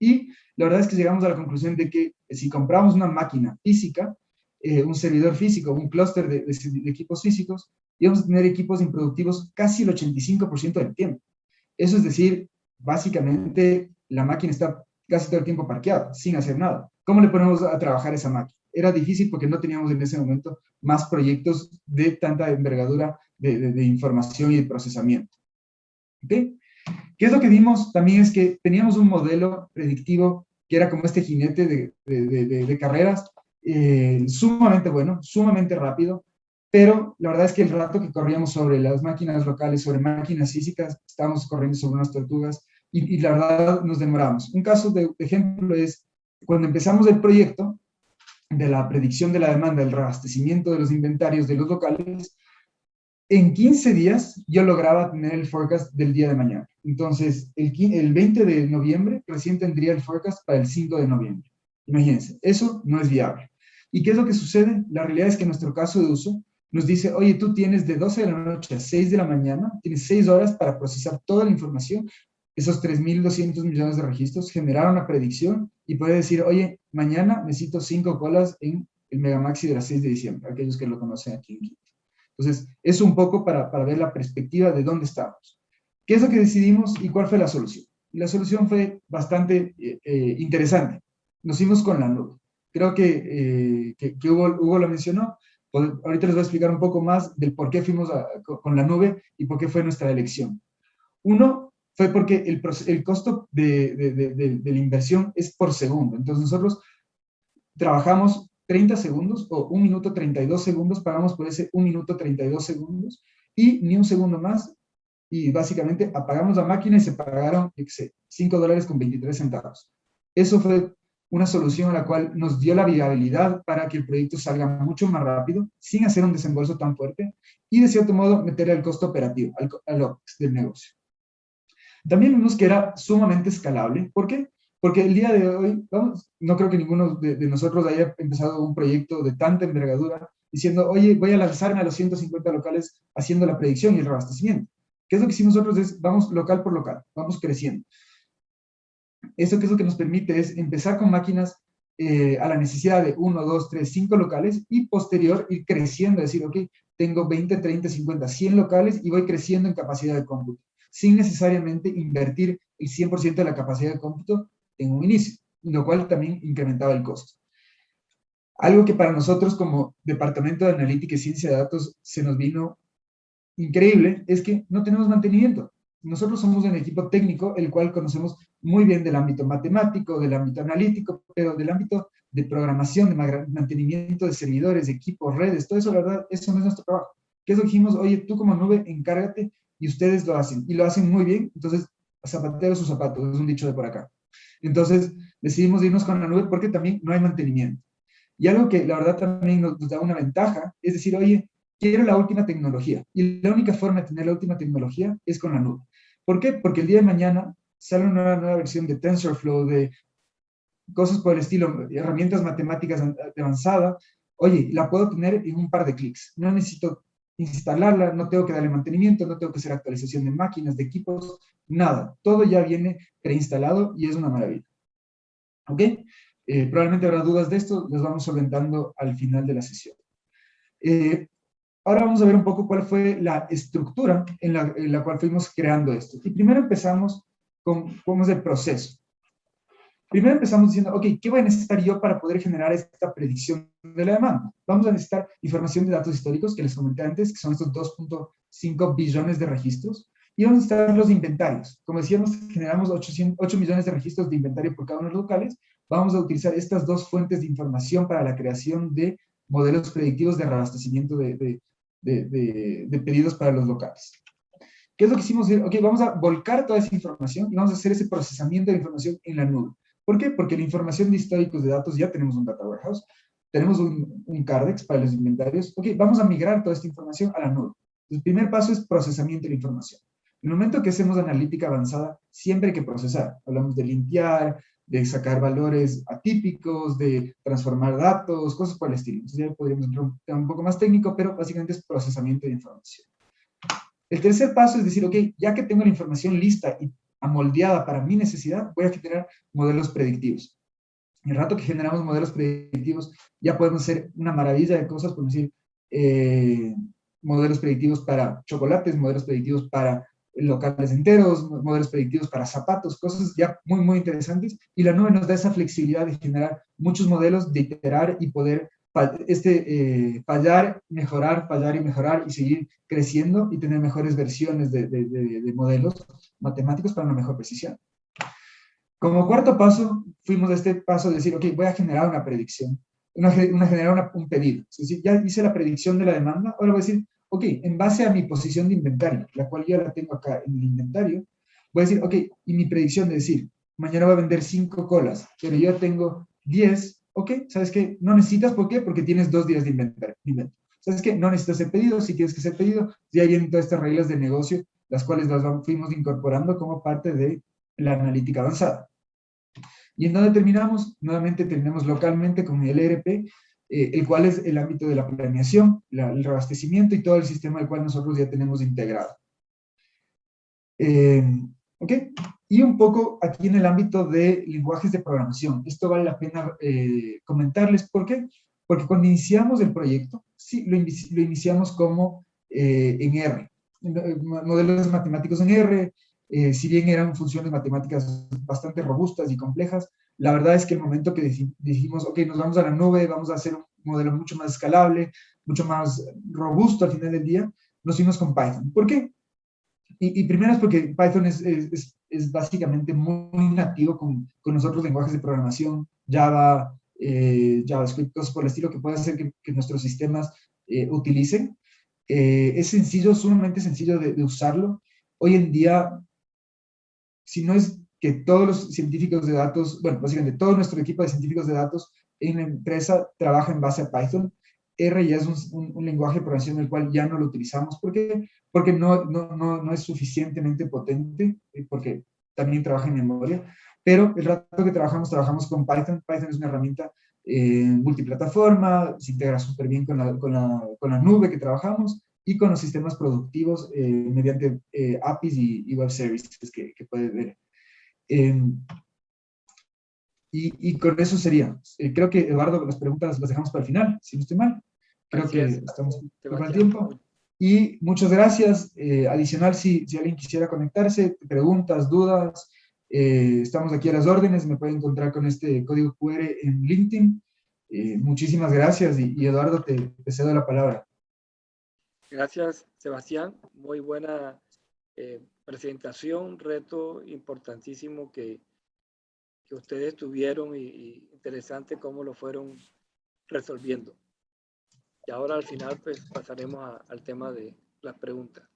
Y la verdad es que llegamos a la conclusión de que si compramos una máquina física, un servidor físico, un clúster de equipos físicos, íbamos a tener equipos improductivos casi el 85% del tiempo. Eso es decir, básicamente la máquina está casi todo el tiempo parqueada, sin hacer nada. ¿Cómo le ponemos a trabajar esa máquina? Era difícil porque no teníamos en ese momento más proyectos de tanta envergadura de información y de procesamiento. ¿Okay? ¿Qué es lo que vimos? También es que teníamos un modelo predictivo que era como este jinete de carreras, sumamente bueno, sumamente rápido, pero la verdad es que el rato que corríamos sobre las máquinas locales, sobre máquinas físicas, estábamos corriendo sobre unas tortugas y la verdad nos demoramos. Un caso de ejemplo es cuando empezamos el proyecto de la predicción de la demanda, el reabastecimiento de los inventarios de los locales, en 15 días yo lograba tener el forecast del día de mañana. Entonces, el 20 de noviembre recién tendría el forecast para el 5 de noviembre. Imagínense, eso no es viable. ¿Y qué es lo que sucede? La realidad es que nuestro caso de uso nos dice, oye, tú tienes de 12 de la noche a 6 de la mañana, tienes 6 horas para procesar toda la información, esos 3.200 millones de registros, generar una predicción y poder decir, oye, mañana necesito 5 colas en el Megamaxi de las 6 de diciembre, aquellos que lo conocen aquí en Quito. Entonces, es un poco para ver la perspectiva de dónde estamos. ¿Qué es lo que decidimos y cuál fue la solución? Y la solución fue bastante interesante. Nos fuimos con la nube. Creo que Hugo lo mencionó. Ahorita les voy a explicar un poco más del por qué fuimos con la nube y por qué fue nuestra elección. Uno, fue porque el costo de la inversión es por segundo. Entonces, nosotros trabajamos 30 segundos o 1 minuto 32 segundos, pagamos por ese 1 minuto 32 segundos y ni un segundo más y básicamente apagamos la máquina y se pagaron $5.23. Eso fue una solución a la cual nos dio la viabilidad para que el proyecto salga mucho más rápido, sin hacer un desembolso tan fuerte y de cierto modo meter el costo operativo, al OPEX del negocio. También vimos que era sumamente escalable. ¿Por qué? Porque el día de hoy, no creo que ninguno de nosotros haya empezado un proyecto de tanta envergadura diciendo, oye, voy a lanzarme a los 150 locales haciendo la predicción y el reabastecimiento. ¿Qué es lo que hicimos nosotros? Es, vamos local por local, vamos creciendo. Eso que es lo que nos permite es empezar con máquinas a la necesidad de 1, 2, 3, 5 locales y posterior ir creciendo, decir, ok, tengo 20, 30, 50, 100 locales y voy creciendo en capacidad de cómputo, sin necesariamente invertir el 100% de la capacidad de cómputo en un inicio, lo cual también incrementaba el costo. Algo que para nosotros como Departamento de Analítica y Ciencia de Datos se nos vino increíble es que no tenemos mantenimiento. Nosotros somos un equipo técnico, el cual conocemos muy bien del ámbito matemático, del ámbito analítico, pero del ámbito de programación, de mantenimiento de servidores, de equipos, redes, todo eso, la verdad, eso no es nuestro trabajo. ¿Qué es lo que dijimos? Oye, tú como nube, encárgate y ustedes lo hacen. Y lo hacen muy bien, entonces, zapatero sus zapatos, es un dicho de por acá. Entonces, decidimos irnos con la nube porque también no hay mantenimiento. Y algo que la verdad también nos da una ventaja es decir, oye, quiero la última tecnología. Y la única forma de tener la última tecnología es con la nube. ¿Por qué? Porque el día de mañana sale una nueva versión de TensorFlow, de cosas por el estilo, herramientas matemáticas avanzadas. Oye, la puedo tener en un par de clics. No necesito instalarla, no tengo que darle mantenimiento, no tengo que hacer actualización de máquinas, de equipos, nada. Todo ya viene preinstalado y es una maravilla. ¿Ok? Probablemente habrá dudas de esto, las vamos solventando al final de la sesión. Ahora vamos a ver un poco cuál fue la estructura en la cual fuimos creando esto. Y primero empezamos con cómo es el proceso. Primero empezamos diciendo, ok, ¿qué voy a necesitar yo para poder generar esta predicción de la demanda? Vamos a necesitar información de datos históricos que les comenté antes, que son estos 2.5 billones de registros. Y vamos a necesitar los inventarios. Como decíamos, generamos 8 millones de registros de inventario por cada uno de los locales. Vamos a utilizar estas dos fuentes de información para la creación de modelos predictivos de reabastecimiento de pedidos para los locales. ¿Qué es lo que hicimos? Ok, vamos a volcar toda esa información y vamos a hacer ese procesamiento de información en la nube. ¿Por qué? Porque la información de históricos de datos ya tenemos un data warehouse, tenemos un Cardex para los inventarios. Ok, vamos a migrar toda esta información a la nube. El primer paso es procesamiento de la información. En el momento que hacemos analítica avanzada, siempre hay que procesar. Hablamos de limpiar, de sacar valores atípicos, de transformar datos, cosas por el estilo. Entonces ya podríamos entrar un poco más técnico, pero básicamente es procesamiento de información. El tercer paso es decir, ok, ya que tengo la información lista y amoldeada para mi necesidad, voy a generar modelos predictivos. El rato que generamos modelos predictivos, ya podemos hacer una maravilla de cosas, por decir, modelos predictivos para chocolates, modelos predictivos para locales enteros, modelos predictivos para zapatos, cosas ya muy, muy interesantes. Y la nube nos da esa flexibilidad de generar muchos modelos, de iterar y poder fallar y mejorar y seguir creciendo y tener mejores versiones de modelos matemáticos para una mejor precisión. Como cuarto paso, fuimos a este paso de decir, ok, voy a generar una predicción, generar un pedido. Es decir, ya hice la predicción de la demanda, ahora voy a decir, ok, en base a mi posición de inventario, la cual ya la tengo acá en el inventario, voy a decir, ok, y mi predicción de decir, mañana voy a vender 5 colas, pero yo tengo 10, ok, ¿sabes qué? No necesitas, ¿por qué? Porque tienes 2 días de inventario. ¿Sabes qué? No necesitas hacer pedido, si tienes que hacer pedido, ya vienen todas estas reglas de negocio, las cuales las fuimos incorporando como parte de la analítica avanzada. ¿Y en dónde terminamos? Nuevamente terminamos localmente con el ERP, el cual es el ámbito de la planeación, el reabastecimiento y todo el sistema del cual nosotros ya tenemos integrado. ¿Ok? Y un poco aquí en el ámbito de lenguajes de programación. Esto vale la pena comentarles. ¿Por qué? Porque cuando iniciamos el proyecto, sí, lo iniciamos como en R. Modelos matemáticos en R, si bien eran funciones matemáticas bastante robustas y complejas, la verdad es que el momento que dijimos, ok, nos vamos a la nube, vamos a hacer un modelo mucho más escalable, mucho más robusto al final del día, nos fuimos con Python. ¿Por qué? Y primero es porque Python es básicamente muy nativo con los otros lenguajes de programación, Java, JavaScript, cosas por el estilo que puede hacer que nuestros sistemas utilicen. Es sencillo, sumamente sencillo de usarlo. Hoy en día, si no es que todos los científicos de datos, bueno, básicamente todo nuestro equipo de científicos de datos en la empresa trabaja en base a Python. R ya es un lenguaje de programación el cual ya no lo utilizamos. ¿Por qué? Porque no es suficientemente potente, porque también trabaja en memoria. Pero el rato que trabajamos con Python. Python es una herramienta multiplataforma, se integra súper bien con la nube que trabajamos y con los sistemas productivos mediante APIs y web services que puede ver. Y con eso sería. Creo que, Eduardo, las preguntas las dejamos para el final, si no estoy mal. Creo que estamos con el tiempo. Y muchas gracias. Adicional, si alguien quisiera conectarse, preguntas, dudas, estamos aquí a las órdenes. Me pueden encontrar con este código QR en LinkedIn. Muchísimas gracias y Eduardo, te cedo la palabra. Gracias, Sebastián. Muy buena presentación, reto importantísimo que ustedes tuvieron y interesante cómo lo fueron resolviendo. Y ahora al final pues pasaremos al tema de las preguntas.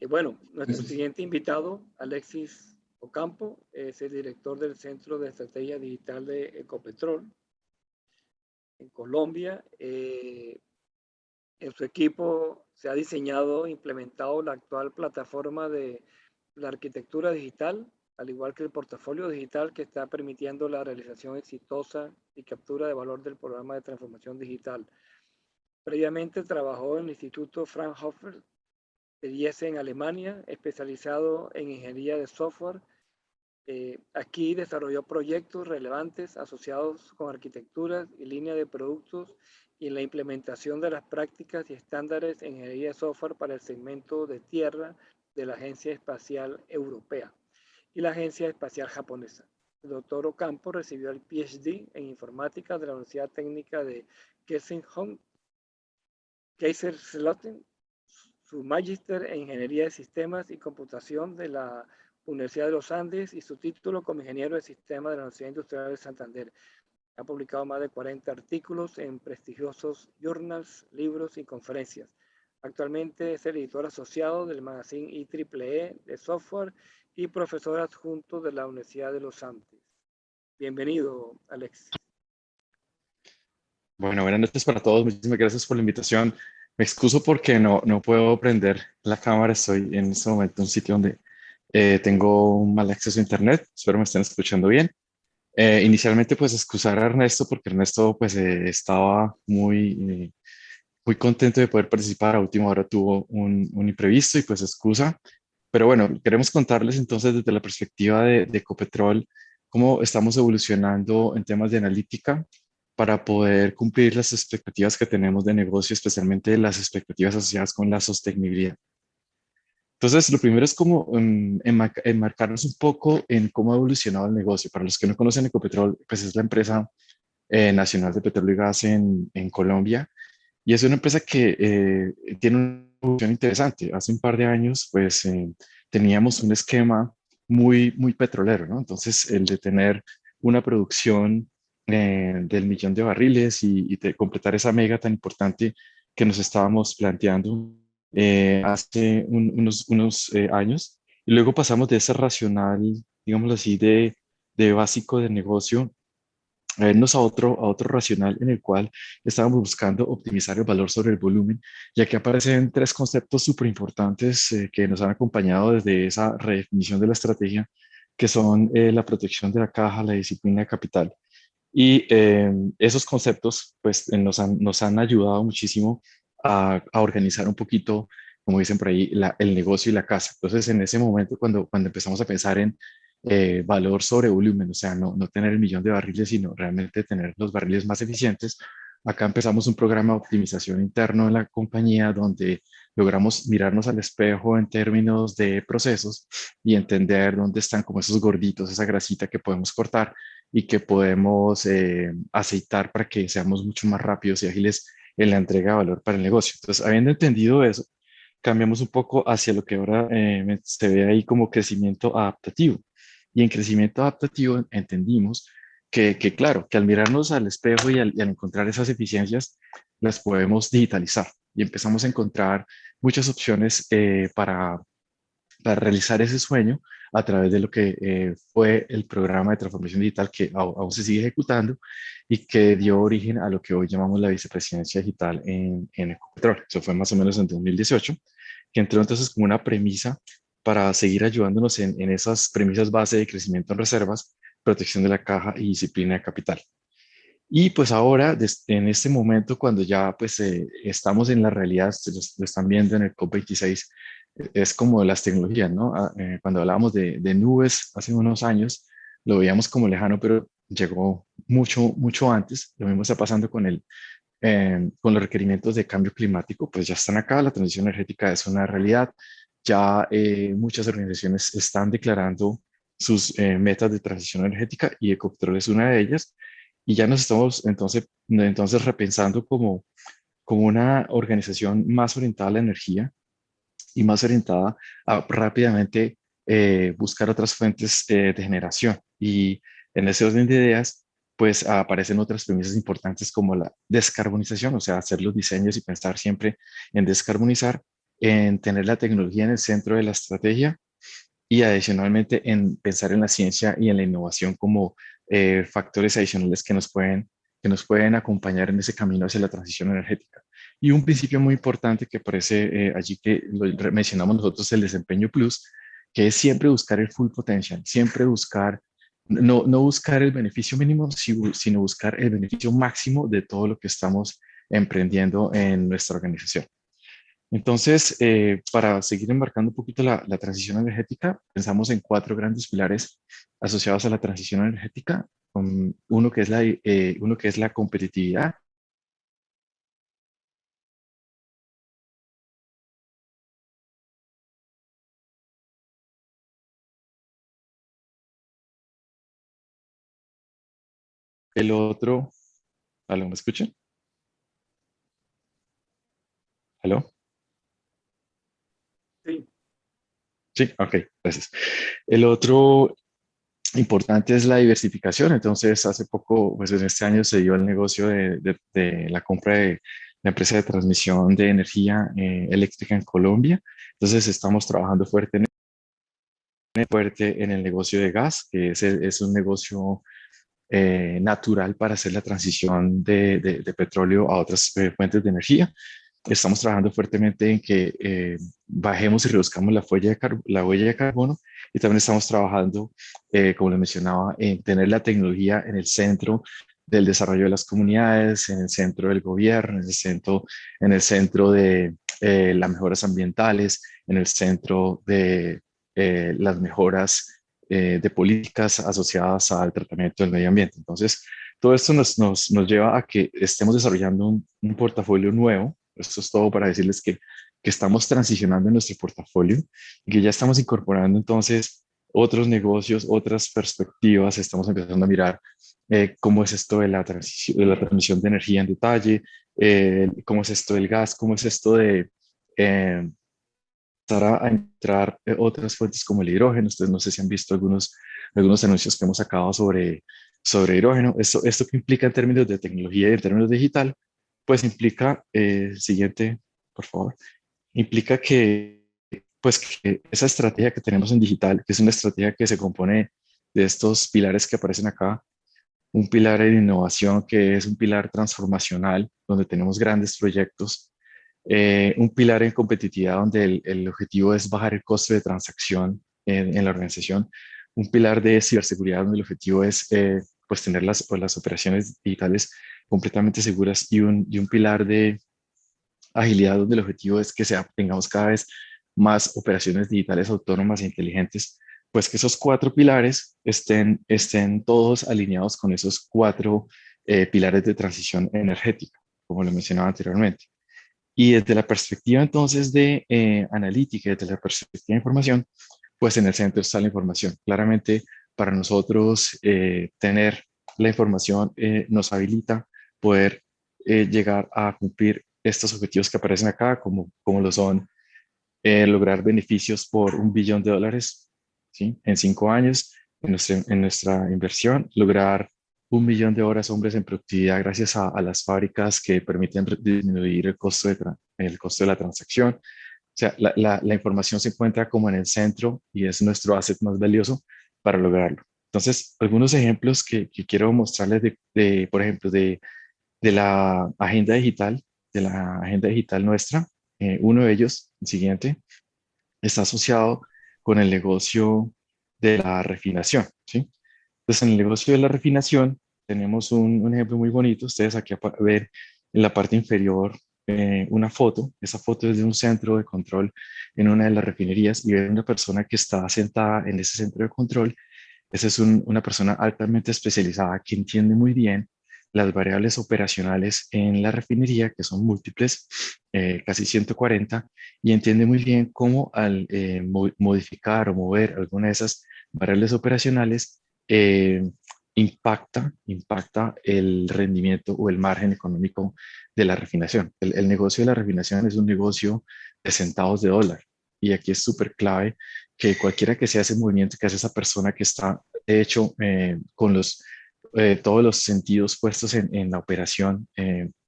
Bueno, nuestro siguiente invitado, Alexis Ocampo, es el director del Centro de Estrategia Digital de Ecopetrol en Colombia. En su equipo se ha diseñado e implementado la actual plataforma de la arquitectura digital, al igual que el portafolio digital que está permitiendo la realización exitosa y captura de valor del programa de transformación digital. Previamente trabajó en el Instituto Fraunhofer de Gießen en Alemania, especializado en ingeniería de software. Aquí desarrolló proyectos relevantes asociados con arquitecturas y línea de productos y en la implementación de las prácticas y estándares en ingeniería de software para el segmento de tierra de la Agencia Espacial Europea y la Agencia Espacial Japonesa. El doctor Ocampo recibió el PhD en informática de la Universidad Técnica de Kaiserslautern, su magíster en ingeniería de sistemas y computación de la Universidad de los Andes y su título como ingeniero de sistemas de la Universidad Industrial de Santander. Ha publicado más de 40 artículos en prestigiosos journals, libros y conferencias. Actualmente es el editor asociado del magazine IEEE de software y profesor adjunto de la Universidad de los Andes. Bienvenido, Alex. Bueno, buenas noches para todos. Muchísimas gracias por la invitación. Me excuso porque no puedo prender la cámara. Estoy en este momento en un sitio donde tengo un mal acceso a internet. Espero me estén escuchando bien. Inicialmente, pues, excusar a Ernesto, porque Ernesto, pues, estaba muy contento de poder participar. A última hora tuvo un imprevisto y, pues, excusa. Pero bueno, queremos contarles entonces desde la perspectiva de Ecopetrol cómo estamos evolucionando en temas de analítica para poder cumplir las expectativas que tenemos de negocio, especialmente las expectativas asociadas con la sostenibilidad. Entonces, lo primero es como enmarcarnos un poco en cómo ha evolucionado el negocio. Para los que no conocen Ecopetrol, pues es la empresa nacional de petróleo y gas en Colombia, y es una empresa que tiene una evolución interesante. Hace un par de años, pues teníamos un esquema muy petrolero, ¿no? Entonces, el de tener una producción del 1 millón de barriles y de completar esa mega tan importante que nos estábamos planteando hace unos años. Y luego pasamos de ese racional, digámoslo así, de básico de negocio a irnos a otro racional en el cual estábamos buscando optimizar el valor sobre el volumen, ya que aparecen tres conceptos súper importantes que nos han acompañado desde esa redefinición de la estrategia, que son la protección de la caja, la disciplina de capital. Y esos conceptos pues, nos han ayudado muchísimo a organizar un poquito, como dicen por ahí, el negocio y la casa. Entonces, en ese momento, cuando empezamos a pensar en valor sobre volumen, o sea, no tener el 1 millón de barriles, sino realmente tener los barriles más eficientes, acá empezamos un programa de optimización interno en la compañía donde logramos mirarnos al espejo en términos de procesos y entender dónde están como esos gorditos, esa grasita que podemos cortar y que podemos aceitar para que seamos mucho más rápidos y ágiles en la entrega de valor para el negocio. Entonces, habiendo entendido eso, cambiamos un poco hacia lo que ahora se ve ahí como crecimiento adaptativo. Y en crecimiento adaptativo entendimos claro, que al mirarnos al espejo y al encontrar esas eficiencias, las podemos digitalizar y empezamos a encontrar muchas opciones para realizar ese sueño a través de lo que fue el programa de transformación digital que aún se sigue ejecutando y que dio origen a lo que hoy llamamos la vicepresidencia digital en Ecopetrol. Eso fue más o menos en 2018, que entró entonces como una premisa para seguir ayudándonos en esas premisas base de crecimiento en reservas, protección de la caja y disciplina de capital. Y pues ahora, en este momento, cuando ya pues estamos en la realidad, lo están viendo en el COP26, es como las tecnologías, ¿no? Cuando hablábamos de nubes hace unos años, lo veíamos como lejano, pero llegó mucho antes. Lo mismo está pasando con los requerimientos de cambio climático, pues ya están acá, la transición energética es una realidad. Ya muchas organizaciones están declarando sus metas de transición energética y Ecopetrol es una de ellas. Y ya nos estamos entonces repensando como una organización más orientada a la energía y más orientada a rápidamente buscar otras fuentes de generación. Y en ese orden de ideas, pues aparecen otras premisas importantes como la descarbonización, o sea, hacer los diseños y pensar siempre en descarbonizar, en tener la tecnología en el centro de la estrategia y adicionalmente en pensar en la ciencia y en la innovación como factores adicionales que nos pueden acompañar en ese camino hacia la transición energética. Y un principio muy importante que aparece allí que mencionamos nosotros, el desempeño plus, que es siempre buscar el full potential, siempre buscar, no buscar el beneficio mínimo, sino buscar el beneficio máximo de todo lo que estamos emprendiendo en nuestra organización. Entonces, para seguir embarcando un poquito la transición energética, pensamos en cuatro grandes pilares asociados a la transición energética. Uno que es uno que es la competitividad, el otro, ¿aló, me escuchan? ¿Aló? Sí, Sí, ok, gracias. El otro importante es la diversificación. Entonces, hace poco, pues en este año se dio el negocio de la compra de la empresa de transmisión de energía eléctrica en Colombia. Entonces, estamos trabajando fuerte en el negocio de gas, que es un negocio natural para hacer la transición de petróleo a otras fuentes de energía. Estamos trabajando fuertemente en que bajemos y reduzcamos la huella de carbono y también estamos trabajando, como les mencionaba, en tener la tecnología en el centro del desarrollo de las comunidades, en el centro del gobierno, en el centro de las mejoras ambientales, en el centro de las mejoras de políticas asociadas al tratamiento del medio ambiente. Entonces, todo esto nos lleva a que estemos desarrollando un portafolio nuevo. Esto es todo para decirles que estamos transicionando en nuestro portafolio y que ya estamos incorporando entonces otros negocios, otras perspectivas. Estamos empezando a mirar cómo es esto de la transmisión de energía en detalle, cómo es esto del gas, cómo es esto de empezar a entrar otras fuentes como el hidrógeno. Ustedes no sé si han visto algunos anuncios que hemos sacado sobre hidrógeno. Esto que implica en términos de tecnología y en términos digital, pues implica, siguiente, por favor, implica pues que esa estrategia que tenemos en digital, que es una estrategia que se compone de estos pilares que aparecen acá, un pilar de innovación que es un pilar transformacional, donde tenemos grandes proyectos, un pilar en competitividad donde el objetivo es bajar el costo de transacción en la organización, un pilar de ciberseguridad donde el objetivo es pues tener las operaciones digitales completamente seguras y un pilar de agilidad donde el objetivo es que tengamos cada vez más operaciones digitales autónomas e inteligentes, pues que esos cuatro pilares estén todos alineados con esos cuatro pilares de transición energética, como lo mencionaba anteriormente. Y desde la perspectiva entonces de analítica, desde la perspectiva de información, pues en el centro está la información. Claramente para nosotros tener la información nos habilita poder llegar a cumplir estos objetivos que aparecen acá, como lo son lograr beneficios por $1 billón, ¿sí? En 5 años, en nuestra inversión, lograr 1 millón de horas hombres en productividad gracias a las fábricas que permiten disminuir el costo de la transacción. O sea, la información se encuentra como en el centro y es nuestro asset más valioso para lograrlo. Entonces, algunos ejemplos que quiero mostrarles por ejemplo, de la agenda digital, nuestra. Uno de ellos, el siguiente, está asociado con el negocio de la refinación, ¿sí? Entonces, en el negocio de la refinación tenemos un ejemplo muy bonito. Ustedes aquí ven en la parte inferior una foto. Esa foto es de un centro de control en una de las refinerías y ven una persona que está sentada en ese centro de control. Esa es una persona altamente especializada que entiende muy bien las variables operacionales en la refinería, que son múltiples, casi 140, y entiende muy bien cómo al modificar o mover alguna de esas variables operacionales eh, impacta el rendimiento o el margen económico de la refinación. El negocio de la refinación es un negocio de centavos de dólar, y aquí es súper clave que cualquiera que sea ese movimiento que hace esa persona que está, de hecho, con todos los sentidos puestos en la operación,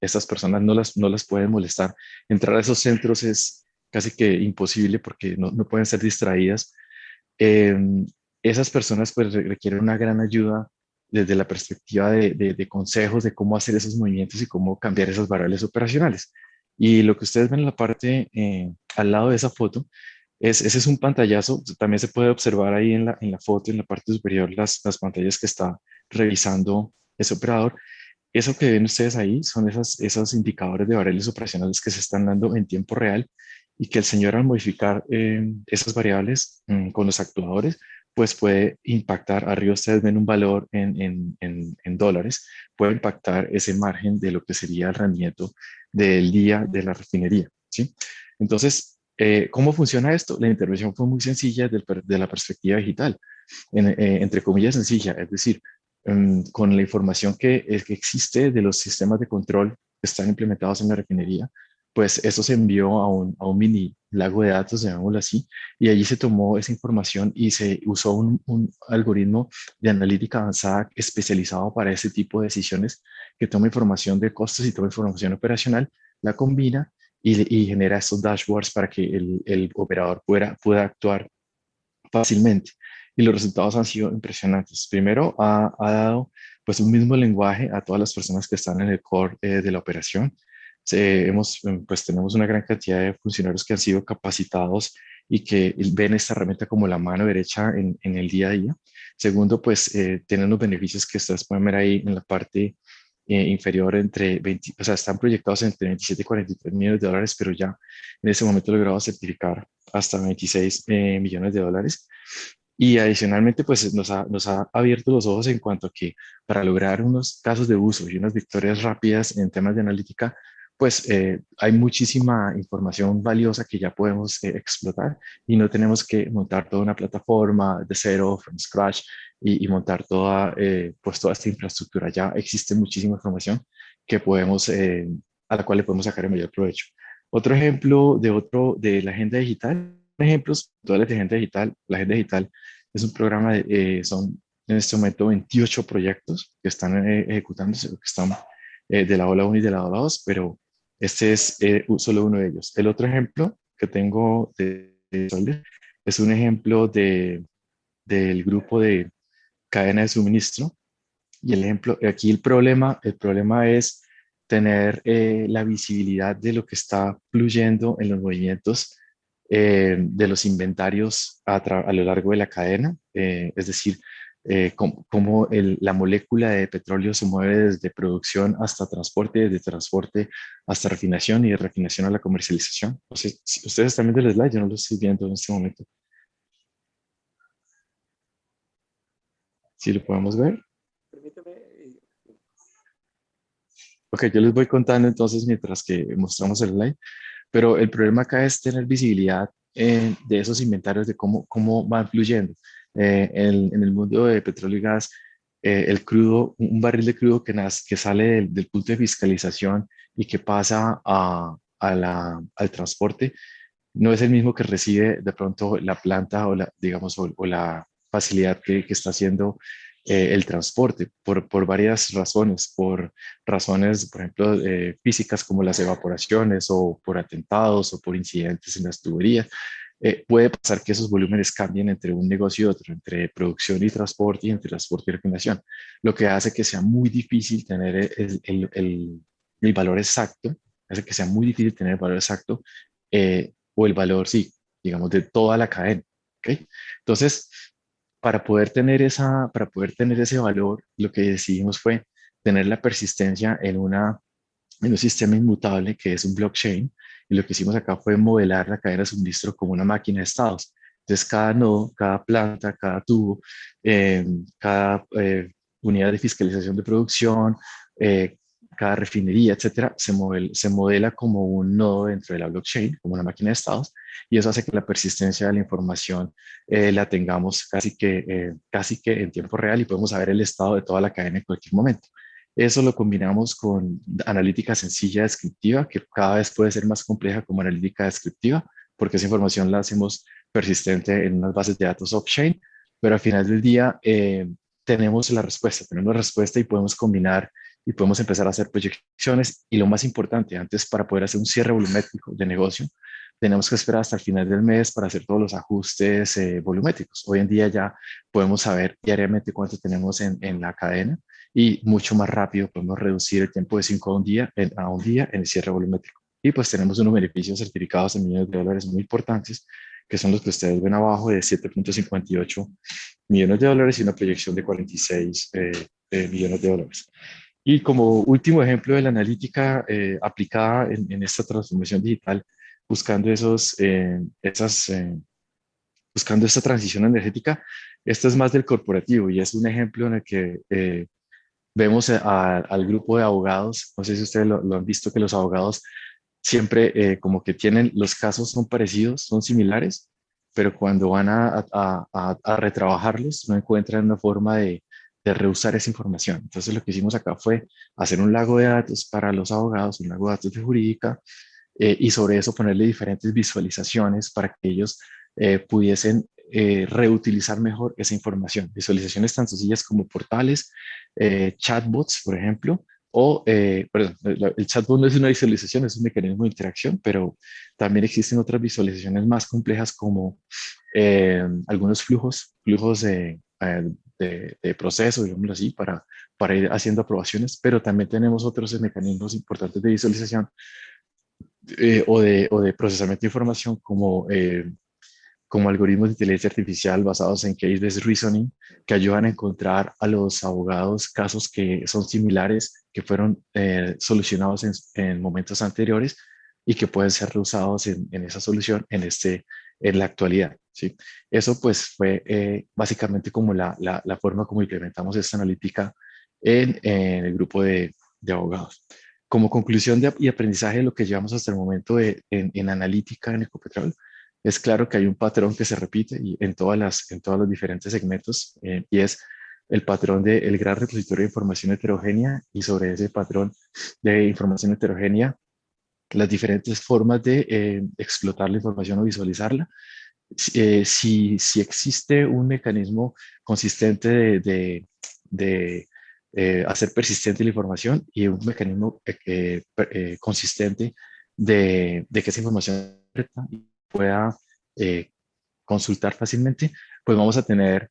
estas personas no las pueden molestar. Entrar a esos centros es casi que imposible porque no pueden ser distraídas. Eh, Esas personas pues requieren una gran ayuda desde la perspectiva de consejos de cómo hacer esos movimientos y cómo cambiar esas variables operacionales. Y lo que ustedes ven en la parte al lado de esa foto, ese es un pantallazo. También se puede observar ahí en la foto, en la parte superior, las pantallas que está revisando ese operador. Eso que ven ustedes ahí son esos indicadores de variables operacionales que se están dando en tiempo real y que el señor al modificar esas variables con los actuadores, pues puede impactar. Arriba ustedes ven un valor en dólares, puede impactar ese margen de lo que sería el rendimiento del día de la refinería, ¿sí? Entonces, ¿cómo funciona esto? La intervención fue muy sencilla de la perspectiva digital, entre comillas sencilla, es decir, con la información que existe de los sistemas de control que están implementados en la refinería, pues eso se envió a un mini lago de datos, llamémoslo así, y allí se tomó esa información y se usó un algoritmo de analítica avanzada especializado para ese tipo de decisiones que toma información de costos y toma información operacional, la combina y genera estos dashboards para que el operador pueda actuar fácilmente. Y los resultados han sido impresionantes. Primero, ha dado pues un mismo lenguaje a todas las personas que están en el core de la operación. Pues tenemos una gran cantidad de funcionarios que han sido capacitados y que ven esta herramienta como la mano derecha en el día a día. Segundo, pues tienen los beneficios que ustedes pueden ver ahí en la parte inferior entre 20, o sea, están proyectados entre 27 y 43 millones de dólares, pero ya en ese momento logrado certificar hasta 26 millones de dólares. Y adicionalmente, pues nos ha abierto los ojos en cuanto a que para lograr unos casos de uso y unas victorias rápidas en temas de analítica, pues hay muchísima información valiosa que ya podemos explotar y no tenemos que montar toda una plataforma de cero, from scratch, y montar toda, pues toda esta infraestructura. Ya existe muchísima información que podemos, a la cual le podemos sacar el mayor provecho. Otro ejemplo de la agenda digital, ejemplos puntuales de agenda digital. La agenda digital es un programa, son en este momento 28 proyectos que están ejecutándose, que están de la ola 1 y de la ola 2, pero este es solo uno de ellos. El otro ejemplo que tengo es un ejemplo del grupo de cadena de suministro. Y el ejemplo, aquí el problema es tener la visibilidad de lo que está fluyendo en los movimientos de los inventarios a lo largo de la cadena, es decir, cómo la molécula de petróleo se mueve desde producción hasta transporte, desde transporte hasta refinación y de refinación a la comercialización. Entonces, si ustedes están viendo el slide, yo no lo estoy viendo en este momento. ¿Sí lo podemos ver? Permíteme. Ok, yo les voy contando entonces mientras que mostramos el slide, pero el problema acá es tener visibilidad de esos inventarios, de cómo van fluyendo. En el mundo de petróleo y gas, el crudo, un barril de crudo que sale del punto de fiscalización y que pasa al transporte, no es el mismo que recibe de pronto la planta o digamos, o la facilidad que está haciendo el transporte por varias razones, por razones, por ejemplo, físicas como las evaporaciones o por atentados o por incidentes en las tuberías. Puede pasar que esos volúmenes cambien entre un negocio y otro, entre producción y transporte y entre transporte y refinación, lo que hace que sea muy difícil tener el valor exacto, hace que sea muy difícil tener el valor exacto o el valor, sí, digamos, de toda la cadena. ¿Ok? Entonces, para poder tener ese valor, lo que decidimos fue tener la persistencia en un sistema inmutable que es un blockchain. Y lo que hicimos acá fue modelar la cadena de suministro como una máquina de estados. Entonces, cada nodo, cada planta, cada tubo, cada unidad de fiscalización de producción, eh, cada refinería, etcétera, se modela como un nodo dentro de la blockchain, como una máquina de estados, y eso hace que la persistencia de la información la tengamos casi que en tiempo real y podemos saber el estado de toda la cadena en cualquier momento. Eso lo combinamos con analítica sencilla descriptiva, que cada vez puede ser más compleja como analítica descriptiva, porque esa información la hacemos persistente en unas bases de datos off-chain, pero al final del día tenemos la respuesta y podemos combinar y podemos empezar a hacer proyecciones. Y lo más importante, antes para poder hacer un cierre volumétrico de negocio, tenemos que esperar hasta el final del mes para hacer todos los ajustes volumétricos. Hoy en día ya podemos saber diariamente cuánto tenemos en la cadena y mucho más rápido podemos reducir el tiempo de 5 a un día en el cierre volumétrico. Y pues tenemos unos beneficios certificados en millones de dólares muy importantes, que son los que ustedes ven abajo, de 7.58 millones de dólares y una proyección de 46 millones de dólares. Y como último ejemplo de la analítica aplicada en esta transformación digital, buscando buscando esta transición energética, esto es más del corporativo y es un ejemplo en el que vemos al grupo de abogados. No sé si ustedes lo han visto, que los abogados siempre como que tienen, los casos son parecidos, son similares, pero cuando van a retrabajarlos no encuentran una forma de reusar esa información. Entonces lo que hicimos acá fue hacer un lago de datos para los abogados, un lago de datos de jurídica, y sobre eso ponerle diferentes visualizaciones para que ellos pudiesen reutilizar mejor esa información. Visualizaciones tan sencillas como portales, chatbots, por ejemplo, perdón, el chatbot no es una visualización, es un mecanismo de interacción, pero también existen otras visualizaciones más complejas como algunos flujos de proceso, digámoslo así, para ir haciendo aprobaciones, pero también tenemos otros mecanismos importantes de visualización o de procesamiento de información como como algoritmos de inteligencia artificial basados en case-based reasoning, que ayudan a encontrar a los abogados casos que son similares, que fueron solucionados en momentos anteriores y que pueden ser reusados en esa solución en la actualidad. ¿Sí? Eso pues fue básicamente como la forma como implementamos esta analítica en el grupo de abogados. Como conclusión y aprendizaje de lo que llevamos hasta el momento en analítica en Ecopetrol, es claro que hay un patrón que se repite en todos los diferentes segmentos y es el patrón del gran repositorio de información heterogénea, y sobre ese patrón de información heterogénea las diferentes formas de explotar la información o visualizarla. Si existe un mecanismo consistente de hacer persistente la información y un mecanismo consistente de que esa información pueda consultar fácilmente, pues vamos a tener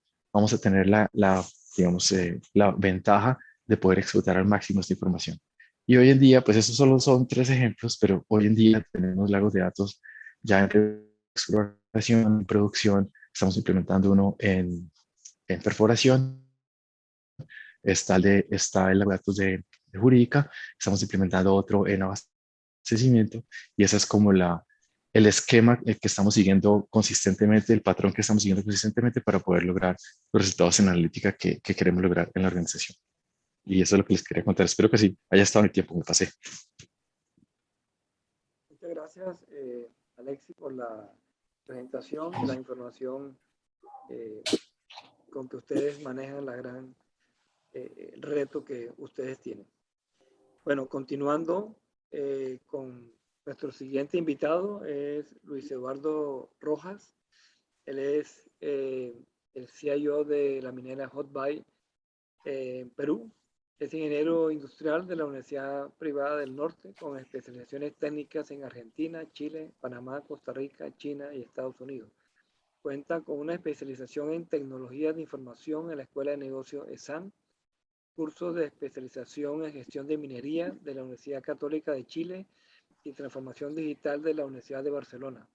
digamos, la ventaja de poder explotar al máximo esta información. Y hoy en día, pues esos solo son 3 ejemplos, pero hoy en día tenemos lagos de datos ya en exploración, en producción, estamos implementando uno en perforación, está el lago de datos de jurídica, estamos implementando otro en abastecimiento, y esa es como el esquema que estamos siguiendo consistentemente, el patrón que estamos siguiendo consistentemente para poder lograr los resultados en analítica que queremos lograr en la organización. Y eso es lo que les quería contar. Espero que sí haya estado en el tiempo, me pasé. Muchas gracias, Alexis, por la presentación y la información con que ustedes manejan la gran reto que ustedes tienen. Bueno, continuando con nuestro siguiente invitado, es Luis Eduardo Rojas. Él es el CIO de la minera Hot Bay en Perú. Es ingeniero industrial de la Universidad Privada del Norte, con especializaciones técnicas en Argentina, Chile, Panamá, Costa Rica, China y Estados Unidos. Cuenta con una especialización en tecnologías de información en la Escuela de Negocios ESAN, cursos de especialización en gestión de minería de la Universidad Católica de Chile y transformación digital de la Universidad de Barcelona.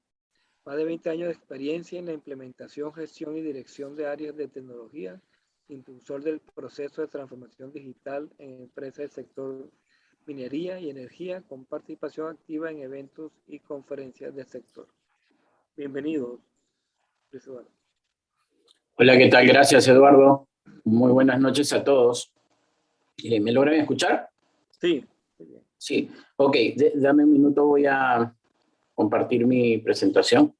Más de 20 años de experiencia en la implementación, gestión y dirección de áreas de tecnología, impulsor del proceso de transformación digital en empresas del sector minería y energía, con participación activa en eventos y conferencias del sector. Bienvenidos, Luis Eduardo. Hola, ¿qué tal? Gracias, Eduardo. Muy buenas noches a todos. ¿Me logran escuchar? Sí. Sí. Ok, dame un minuto, voy a compartir mi presentación.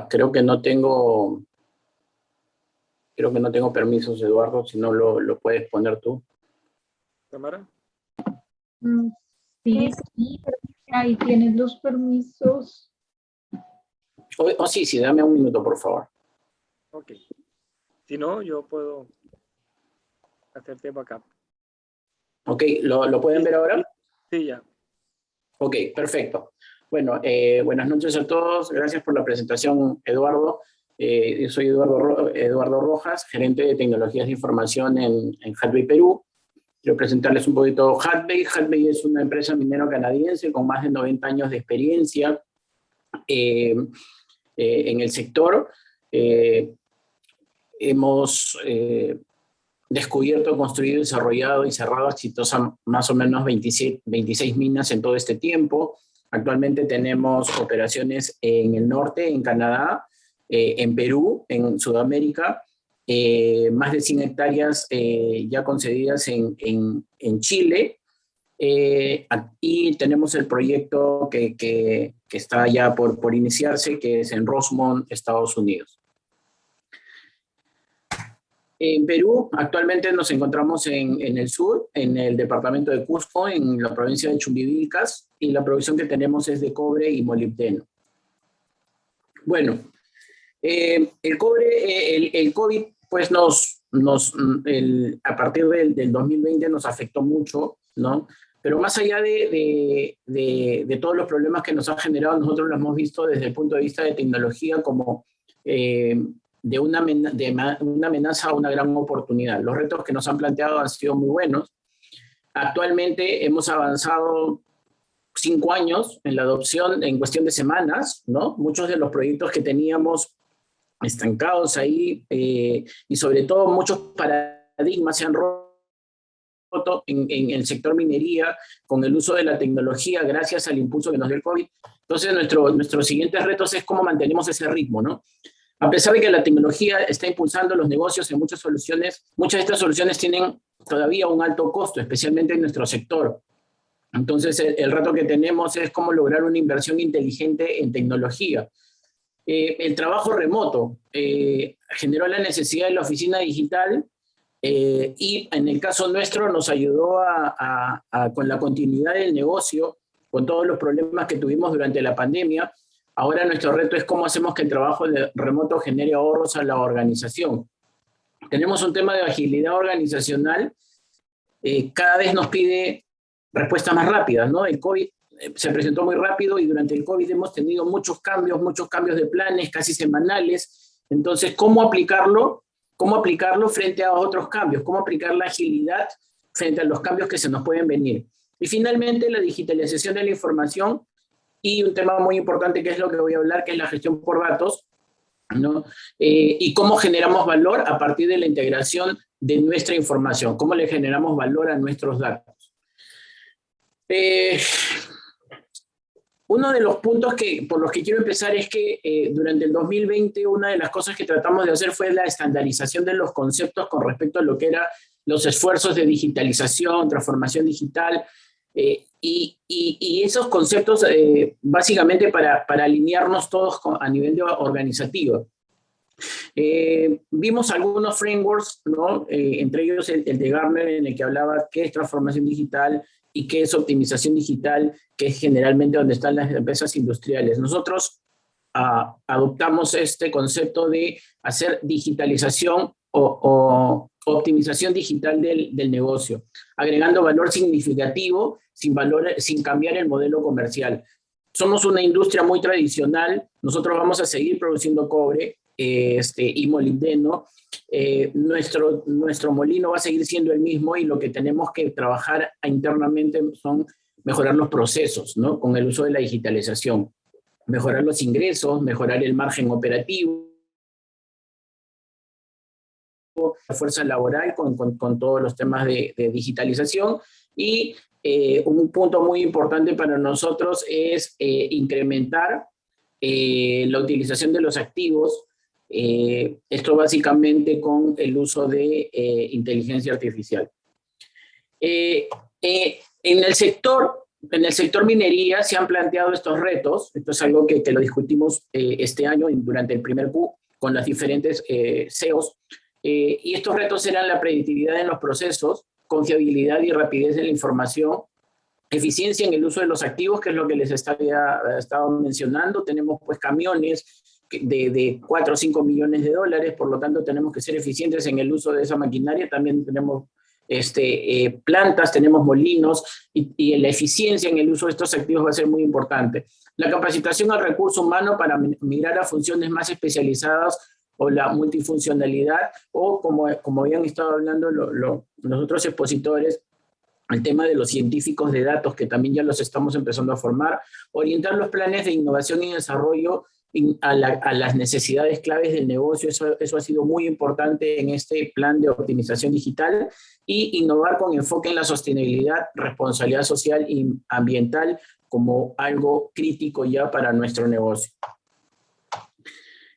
Creo que no tengo permisos, Eduardo, si no lo puedes poner tú. ¿Cámara? Sí, ahí tienes los permisos. Sí, dame un minuto, por favor. Ok. Si no, yo puedo hacerte backup. Ok, ¿lo pueden ver ahora? Sí, ya. Ok, perfecto. Bueno, buenas noches a todos. Gracias por la presentación, Eduardo. Yo soy Eduardo Rojas, gerente de tecnologías de información en Hot Bay, Perú. Quiero presentarles un poquito Hot Bay. Hot Bay es una empresa minero canadiense con más de 90 años de experiencia en el sector. Hemos descubierto, construido, desarrollado y cerrado exitosa más o menos 26 minas en todo este tiempo. Actualmente tenemos operaciones en el norte, en Canadá, en Perú, en Sudamérica, más de 100 hectáreas ya concedidas en Chile, y tenemos el proyecto que está ya por iniciarse, que es en Rosemont, Estados Unidos. En Perú, actualmente nos encontramos en el sur, en el departamento de Cusco, en la provincia de Chumbivilcas, y la producción que tenemos es de cobre y molibdeno. Bueno, el COVID pues nos a partir del 2020 nos afectó mucho, ¿no? Pero más allá de todos los problemas que nos han generado, nosotros lo hemos visto desde el punto de vista de tecnología como de una amenaza a una gran oportunidad. Los retos que nos han planteado han sido muy buenos. Actualmente hemos avanzado 5 años en la adopción en cuestión de semanas, ¿no? Muchos de los proyectos que teníamos estancados ahí y sobre todo muchos paradigmas se han roto en el sector minería con el uso de la tecnología gracias al impulso que nos dio el COVID. Entonces nuestros siguientes retos es cómo mantenemos ese ritmo, ¿no? A pesar de que la tecnología está impulsando los negocios en muchas de estas soluciones tienen todavía un alto costo, especialmente en nuestro sector. Entonces, el reto que tenemos es cómo lograr una inversión inteligente en tecnología. El trabajo remoto generó la necesidad de la oficina digital y en el caso nuestro nos ayudó con la continuidad del negocio, con todos los problemas que tuvimos durante la pandemia. Ahora nuestro reto es cómo hacemos que el trabajo remoto genere ahorros a la organización. Tenemos un tema de agilidad organizacional, cada vez nos pide respuestas más rápidas, ¿no? El COVID se presentó muy rápido y durante el COVID hemos tenido muchos cambios de planes casi semanales. Entonces, ¿cómo aplicarlo frente a otros cambios? ¿Cómo aplicar la agilidad frente a los cambios que se nos pueden venir? Y finalmente, la digitalización de la información y un tema muy importante que es lo que voy a hablar, que es la gestión por datos, ¿no? Y cómo generamos valor a partir de la integración de nuestra información, cómo le generamos valor a nuestros datos. Uno de los puntos por los que quiero empezar es que durante el 2020 una de las cosas que tratamos de hacer fue la estandarización de los conceptos con respecto a lo que eran los esfuerzos de digitalización, transformación digital, y esos conceptos básicamente para alinearnos todos a nivel organizativo. Vimos algunos frameworks, ¿no? Entre ellos el de Gartner, en el que hablaba qué es transformación digital y qué es optimización digital, que es generalmente donde están las empresas industriales. Nosotros adoptamos este concepto de hacer digitalización o optimización digital del negocio, agregando valor significativo sin cambiar el modelo comercial. Somos una industria muy tradicional, nosotros vamos a seguir produciendo cobre y molibdeno. Nuestro molino va a seguir siendo el mismo y lo que tenemos que trabajar internamente son mejorar los procesos, ¿no? Con el uso de la digitalización, mejorar los ingresos, mejorar el margen operativo, la fuerza laboral con todos los temas de digitalización y un punto muy importante para nosotros es incrementar la utilización de los activos, esto básicamente con el uso de inteligencia artificial. En el sector minería se han planteado estos retos, esto es algo que lo discutimos este año durante el primer Q con las diferentes CEOs, y estos retos eran la predictividad en los procesos, confiabilidad y rapidez de la información, eficiencia en el uso de los activos, que es lo que les estaba mencionando. Tenemos pues camiones de 4 o 5 millones de dólares, por lo tanto tenemos que ser eficientes en el uso de esa maquinaria. También tenemos plantas, tenemos molinos y la eficiencia en el uso de estos activos va a ser muy importante. La capacitación al recurso humano para migrar a funciones más especializadas o la multifuncionalidad, o como habían estado hablando los otros expositores, el tema de los científicos de datos, que también ya los estamos empezando a formar, orientar los planes de innovación y desarrollo a las necesidades claves del negocio. Eso ha sido muy importante en este plan de optimización digital, y innovar con enfoque en la sostenibilidad, responsabilidad social y ambiental como algo crítico ya para nuestro negocio.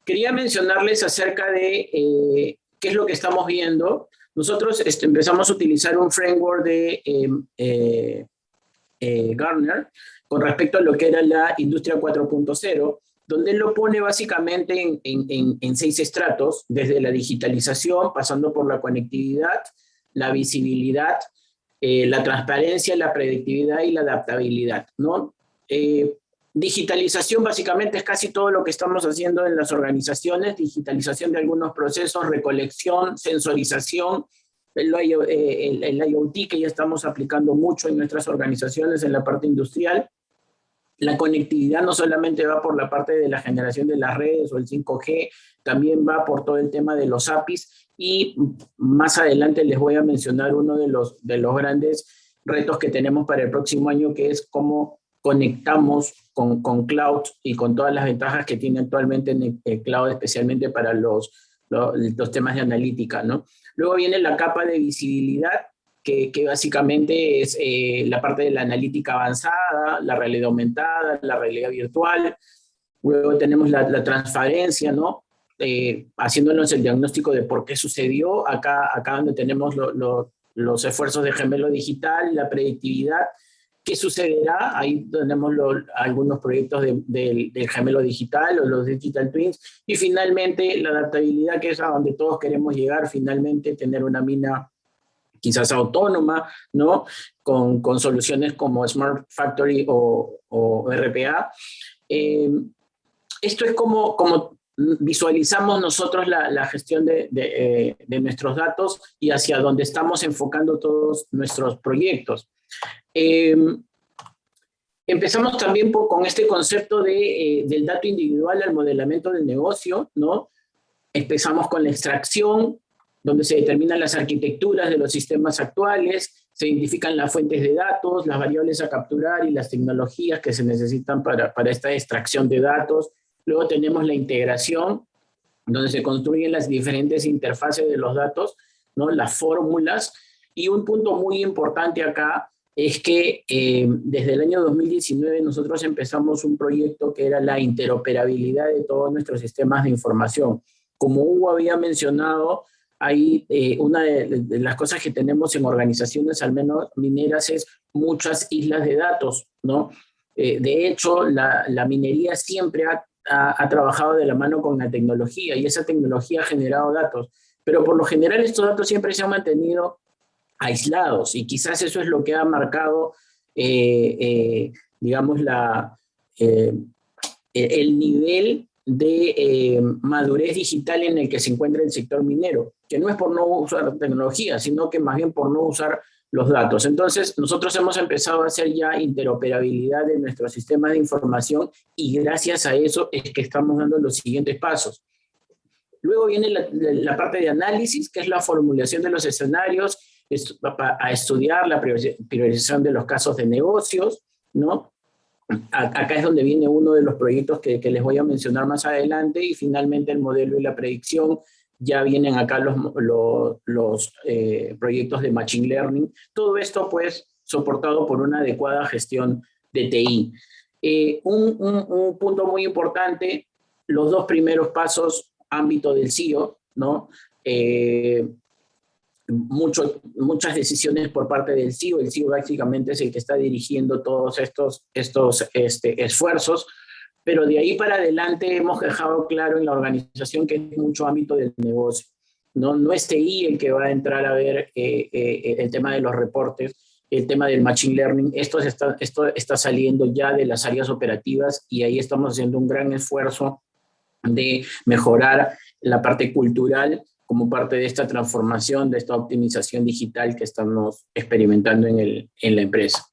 Quería mencionarles acerca de qué es lo que estamos viendo. Nosotros empezamos a utilizar un framework de Gartner con respecto a lo que era la industria 4.0, donde él lo pone básicamente en 6 estratos, desde la digitalización, pasando por la conectividad, la visibilidad, la transparencia, la predictividad y la adaptabilidad, ¿no? Digitalización básicamente es casi todo lo que estamos haciendo en las organizaciones, digitalización de algunos procesos, recolección, sensorización, el IoT que ya estamos aplicando mucho en nuestras organizaciones en la parte industrial. La conectividad no solamente va por la parte de la generación de las redes o el 5G, también va por todo el tema de los APIs, y más adelante les voy a mencionar uno de los grandes retos que tenemos para el próximo año, que es cómo conectamos con cloud y con todas las ventajas que tiene actualmente en el cloud, especialmente para los temas de analítica, ¿no? Luego viene la capa de visibilidad, que básicamente es la parte de la analítica avanzada, la realidad aumentada, la realidad virtual. Luego tenemos la transparencia, ¿no? Haciéndonos el diagnóstico de por qué sucedió. Acá donde tenemos los esfuerzos de gemelo digital, la predictividad. ¿Qué sucederá? Ahí tenemos algunos proyectos del gemelo digital o los digital twins. Y finalmente la adaptabilidad, que es a donde todos queremos llegar, finalmente tener una mina quizás autónoma, ¿no? Con soluciones como Smart Factory o RPA. Esto es como visualizamos nosotros la gestión de nuestros datos y hacia dónde estamos enfocando todos nuestros proyectos. Empezamos también con este concepto del dato individual al modelamiento del negocio, ¿no? Empezamos con la extracción, donde se determinan las arquitecturas de los sistemas actuales, se identifican las fuentes de datos, las variables a capturar y las tecnologías que se necesitan para esta extracción de datos. Luego tenemos la integración, donde se construyen las diferentes interfaces de los datos, ¿no? Las fórmulas. Y un punto muy importante acá es que desde el año 2019 nosotros empezamos un proyecto que era la interoperabilidad de todos nuestros sistemas de información. Como Hugo había mencionado, ahí una de las cosas que tenemos en organizaciones, al menos mineras, es muchas islas de datos, ¿no? De hecho, la minería siempre ha trabajado de la mano con la tecnología, y esa tecnología ha generado datos, pero por lo general estos datos siempre se han mantenido aislados, y quizás eso es lo que ha marcado, digamos, el nivel de madurez digital en el que se encuentra el sector minero, que no es por no usar tecnología, sino que más bien por no usar los datos. Entonces, nosotros hemos empezado a hacer ya interoperabilidad de nuestros sistemas de información, y gracias a eso es que estamos dando los siguientes pasos. Luego viene la parte de análisis, que es la formulación de los escenarios, a estudiar la priorización de los casos de negocios, ¿no? Acá es donde viene uno de los proyectos que les voy a mencionar más adelante, y finalmente el modelo y la predicción. Ya vienen acá los proyectos de Machine Learning. Todo esto, pues, soportado por una adecuada gestión de TI. Un punto muy importante, los dos primeros pasos, ámbito del CEO, ¿no? Muchas decisiones por parte del CEO. El CEO básicamente es el que está dirigiendo todos estos esfuerzos, pero de ahí para adelante hemos dejado claro en la organización que es mucho ámbito del negocio. No es TI el que va a entrar a ver el tema de los reportes, el tema del Machine Learning. Esto está saliendo ya de las áreas operativas, y ahí estamos haciendo un gran esfuerzo de mejorar la parte cultural como parte de esta transformación, de esta optimización digital que estamos experimentando en la empresa.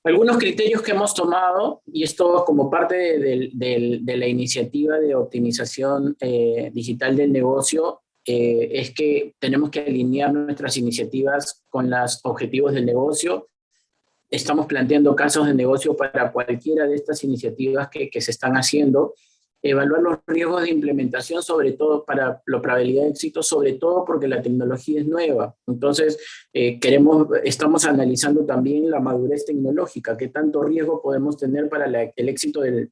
Algunos criterios que hemos tomado, y esto como parte de la iniciativa de optimización digital del negocio, es que tenemos que alinear nuestras iniciativas con los objetivos del negocio. Estamos planteando casos de negocio para cualquiera de estas iniciativas que se están haciendo. Evaluar los riesgos de implementación, sobre todo para la probabilidad de éxito, sobre todo porque la tecnología es nueva. Entonces, estamos analizando también la madurez tecnológica, qué tanto riesgo podemos tener para el éxito del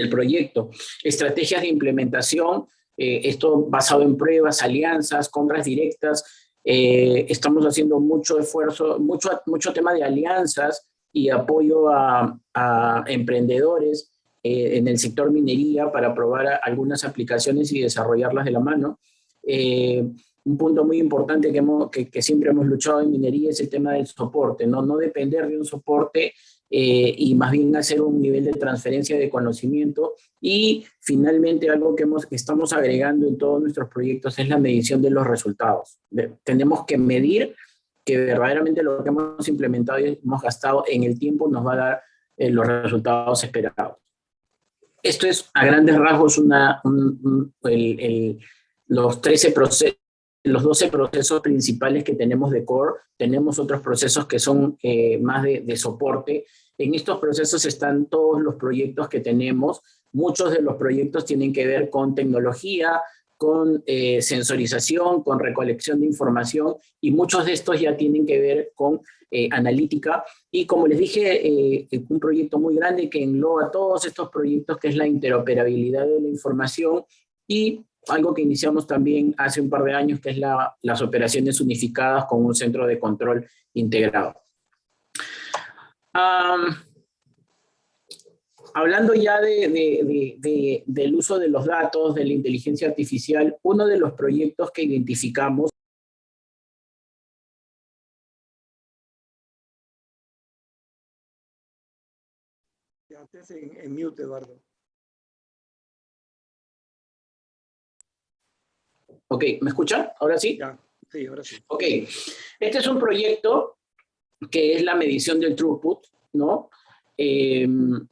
proyecto. Estrategias de implementación, esto basado en pruebas, alianzas, compras directas. Estamos haciendo mucho esfuerzo, mucho tema de alianzas y apoyo a emprendedores en el sector minería para probar algunas aplicaciones y desarrollarlas de la mano. Un punto muy importante que siempre hemos luchado en minería es el tema del soporte, no depender de un soporte y más bien hacer un nivel de transferencia de conocimiento. Y finalmente algo que estamos agregando en todos nuestros proyectos es la medición de los resultados. Tenemos que medir que verdaderamente lo que hemos implementado y hemos gastado en el tiempo nos va a dar los resultados esperados. Esto es a grandes rasgos los 13 procesos, los 12 procesos principales que tenemos de core. Tenemos otros procesos que son más de soporte. En estos procesos están todos los proyectos que tenemos. Muchos de los proyectos tienen que ver con tecnología, con sensorización, con recolección de información, y muchos de estos ya tienen que ver con analítica. Y como les dije, un proyecto muy grande que engloba todos estos proyectos, que es la interoperabilidad de la información, y algo que iniciamos también hace un par de años, que es las operaciones unificadas con un centro de control integrado. Hablando ya del uso de los datos, de la inteligencia artificial, uno de los proyectos que identificamos. Quedaste en mute, Eduardo. Ok, ¿me escuchan? ¿Ahora sí? Ya, sí, ahora sí. Ok, este es un proyecto que es la medición del throughput, ¿no? El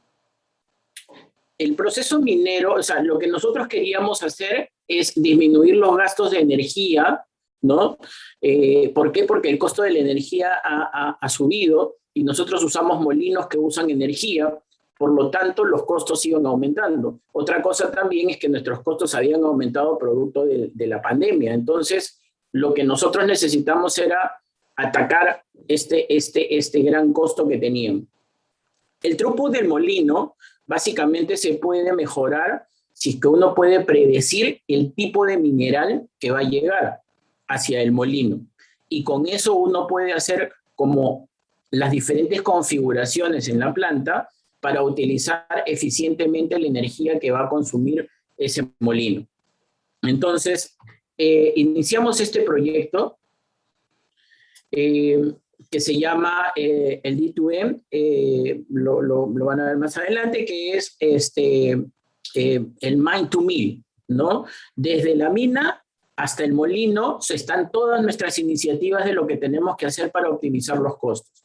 proceso minero, o sea, lo que nosotros queríamos hacer es disminuir los gastos de energía, ¿no? ¿Por qué? Porque el costo de la energía ha subido y nosotros usamos molinos que usan energía, por lo tanto los costos iban aumentando. Otra cosa también es que nuestros costos habían aumentado producto de la pandemia. Entonces, lo que nosotros necesitamos era atacar este gran costo que teníamos. El throughput del molino básicamente se puede mejorar si es que uno puede predecir el tipo de mineral que va a llegar hacia el molino. Y con eso uno puede hacer como las diferentes configuraciones en la planta para utilizar eficientemente la energía que va a consumir ese molino. Entonces, iniciamos este proyecto que se llama el D2M, lo van a ver más adelante, que es el mine to mill, ¿no? Desde la mina hasta el molino están todas nuestras iniciativas de lo que tenemos que hacer para optimizar los costos.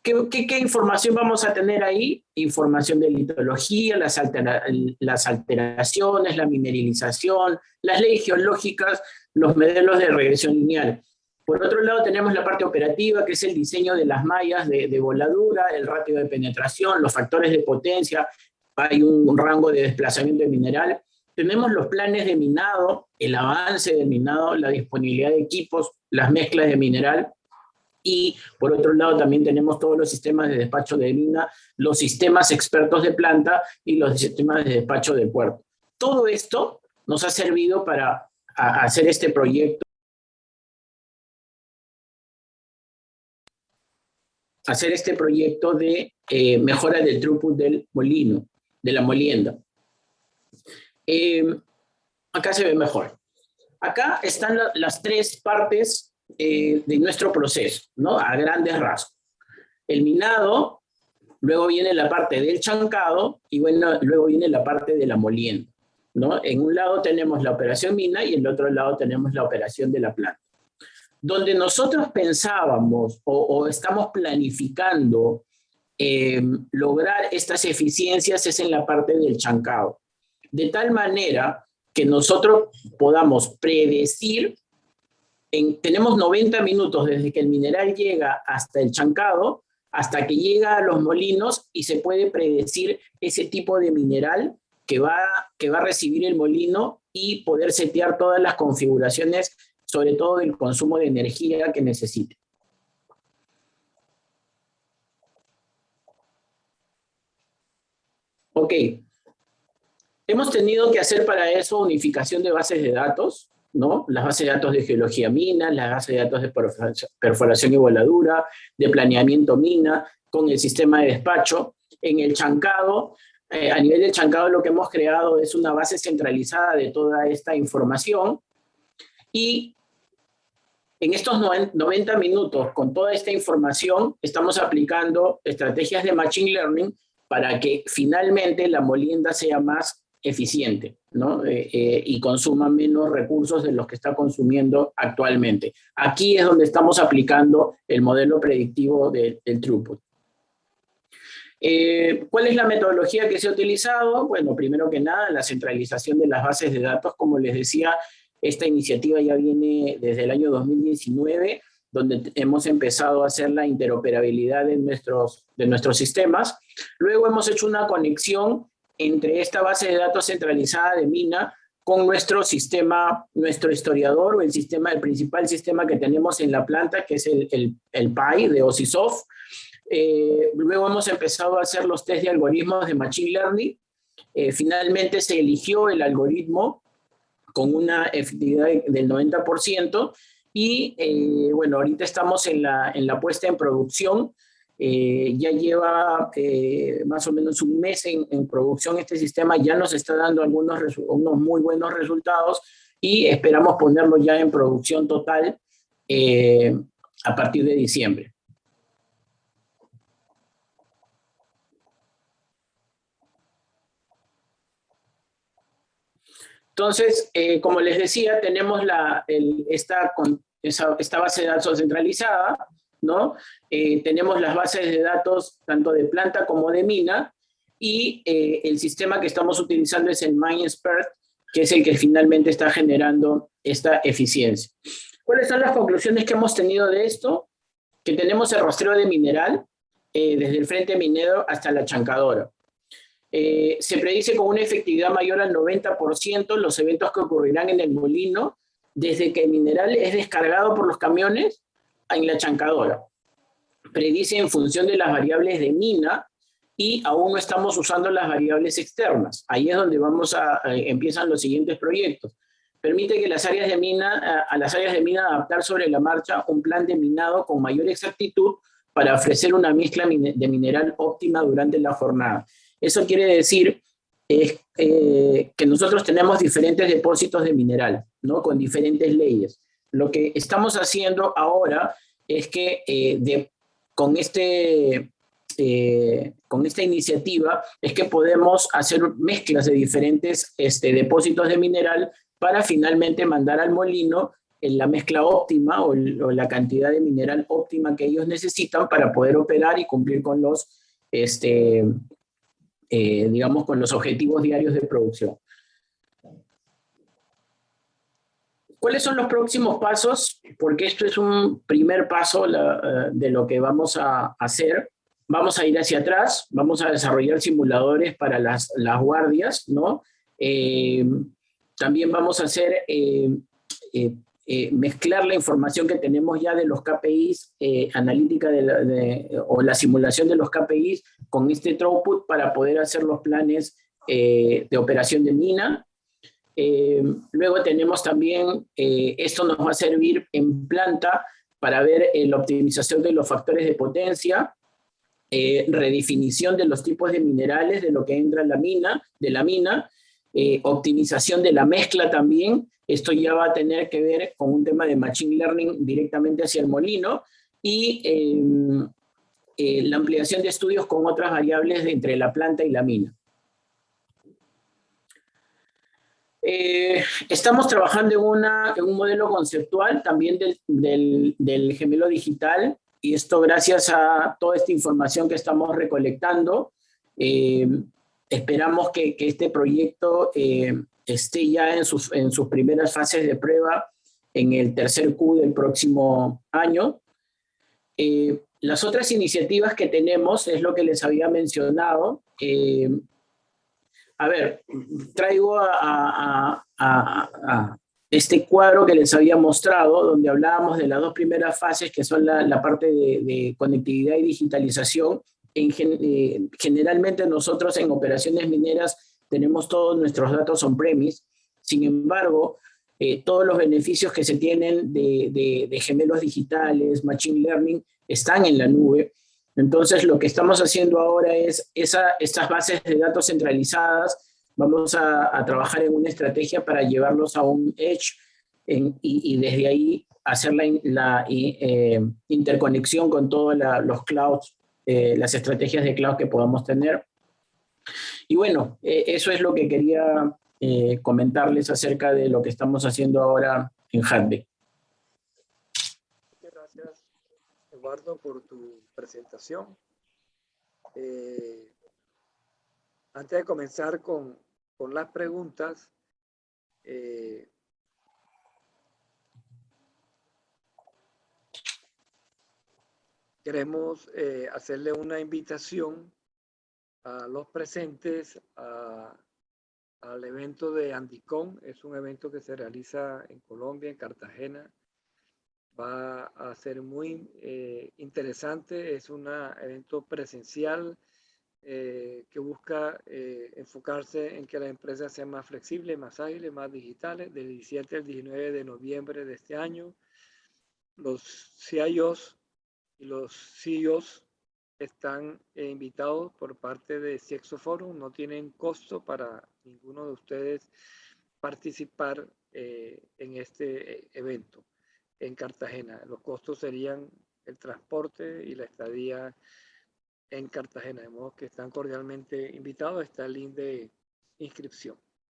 ¿Qué información vamos a tener ahí? Información de litología, las alteraciones, la mineralización, las leyes geológicas, los modelos de regresión lineal. Por otro lado, tenemos la parte operativa, que es el diseño de las mallas de voladura, el ratio de penetración, los factores de potencia, hay un rango de desplazamiento de mineral. Tenemos los planes de minado, el avance del minado, la disponibilidad de equipos, las mezclas de mineral. Y por otro lado también tenemos todos los sistemas de despacho de mina, los sistemas expertos de planta y los sistemas de despacho de puerto. Todo esto nos ha servido para hacer este proyecto. Hacer este proyecto de mejora del throughput del molino, de la molienda. Acá se ve mejor. Acá están las tres partes de nuestro proceso, ¿no? A grandes rasgos. El minado, luego viene la parte del chancado y bueno, luego viene la parte de la molienda, ¿no? En un lado tenemos la operación mina y en el otro lado tenemos la operación de la planta. Donde nosotros pensábamos o estamos planificando lograr estas eficiencias es en la parte del chancado. De tal manera que nosotros podamos predecir, tenemos 90 minutos desde que el mineral llega hasta el chancado, hasta que llega a los molinos y se puede predecir ese tipo de mineral que va a recibir el molino y poder setear todas las configuraciones, sobre todo el consumo de energía que necesite. Ok. Hemos tenido que hacer para eso unificación de bases de datos, ¿no? Las bases de datos de geología mina, las bases de datos de perforación y voladura, de planeamiento mina, con el sistema de despacho. En el chancado, a nivel del chancado lo que hemos creado es una base centralizada de toda esta información y En estos 90 minutos, con toda esta información, estamos aplicando estrategias de Machine Learning para que finalmente la molienda sea más eficiente, ¿no? Y consuma menos recursos de los que está consumiendo actualmente. Aquí es donde estamos aplicando el modelo predictivo del throughput. ¿Cuál es la metodología que se ha utilizado? Bueno, primero que nada, la centralización de las bases de datos. Como les decía, esta iniciativa ya viene desde el año 2019, donde hemos empezado a hacer la interoperabilidad de nuestros sistemas. Luego hemos hecho una conexión entre esta base de datos centralizada de Mina con nuestro sistema, nuestro historiador, o el principal sistema que tenemos en la planta, que es el PI de OSIsoft. Luego hemos empezado a hacer los test de algoritmos de Machine Learning. Finalmente se eligió el algoritmo con una efectividad del 90%, y bueno, ahorita estamos en la puesta en producción. Ya lleva más o menos un mes en producción este sistema, ya nos está dando unos muy buenos resultados, y esperamos ponerlo ya en producción total a partir de diciembre. Entonces, como les decía, tenemos esta base de datos centralizada, ¿no? Tenemos las bases de datos tanto de planta como de mina, y el sistema que estamos utilizando es el MineXpert, que es el que finalmente está generando esta eficiencia. ¿Cuáles son las conclusiones que hemos tenido de esto? Que tenemos el rastreo de mineral desde el frente minero hasta la chancadora. Se predice con una efectividad mayor al 90% los eventos que ocurrirán en el molino desde que el mineral es descargado por los camiones en la chancadora. Predice en función de las variables de mina, y aún no estamos usando las variables externas. Ahí es donde empiezan los siguientes proyectos. Permite que a las áreas de mina adaptar sobre la marcha un plan de minado con mayor exactitud para ofrecer una mezcla de mineral óptima durante la jornada. Eso quiere decir que nosotros tenemos diferentes depósitos de mineral, ¿no? Con diferentes leyes. Lo que estamos haciendo ahora es que con esta iniciativa es que podemos hacer mezclas de diferentes depósitos de mineral para finalmente mandar al molino en la mezcla óptima o la cantidad de mineral óptima que ellos necesitan para poder operar y cumplir con los digamos, con los objetivos diarios de producción. ¿Cuáles son los próximos pasos? Porque esto es un primer paso de lo que vamos a hacer. Vamos a ir hacia atrás, vamos a desarrollar simuladores para las guardias, ¿no? También vamos a hacer mezclar la información que tenemos ya de los KPIs, analítica o la simulación de los KPIs con este throughput para poder hacer los planes de operación de mina. Luego tenemos también, esto nos va a servir en planta para ver la optimización de los factores de potencia, redefinición de los tipos de minerales de lo que entra en la mina, optimización de la mezcla también. Esto ya va a tener que ver con un tema de Machine Learning directamente hacia el molino, y la ampliación de estudios con otras variables entre la planta y la mina. Estamos trabajando en un modelo conceptual también del gemelo digital, y esto gracias a toda esta información que estamos recolectando. Esperamos que este proyecto esté ya en sus primeras fases de prueba en el tercer Q del próximo año. Las otras iniciativas que tenemos es lo que les había mencionado. A ver, traigo a este cuadro que les había mostrado, donde hablábamos de las dos primeras fases, que son la parte de conectividad y digitalización. Generalmente nosotros en operaciones mineras tenemos todos nuestros datos on-premise. Sin embargo, todos los beneficios que se tienen de gemelos digitales, machine learning, están en la nube. Entonces, lo que estamos haciendo ahora es estas bases de datos centralizadas. Vamos a trabajar en una estrategia para llevarlos a un edge y desde ahí hacer la interconexión con todos los clouds, las estrategias de cloud que podamos tener. Y bueno, eso es lo que quería comentarles acerca de lo que estamos haciendo ahora en Hadvey. Muchas gracias, Eduardo, por tu presentación. Antes de comenzar con las preguntas, queremos hacerle una invitación a los presentes al evento de Andicon. Es un evento que se realiza en Colombia, en Cartagena. Va a ser muy interesante. Es un evento presencial que busca enfocarse en que las empresas sean más flexibles, más ágiles, más digitales. Del 17 al 19 de noviembre de este año, los CIOs y los CEOs están invitados por parte de CXO Forum. No tienen costo para ninguno de ustedes participar en este evento en Cartagena. Los costos serían el transporte y la estadía en Cartagena, de modo que están cordialmente invitados. Está el link de inscripción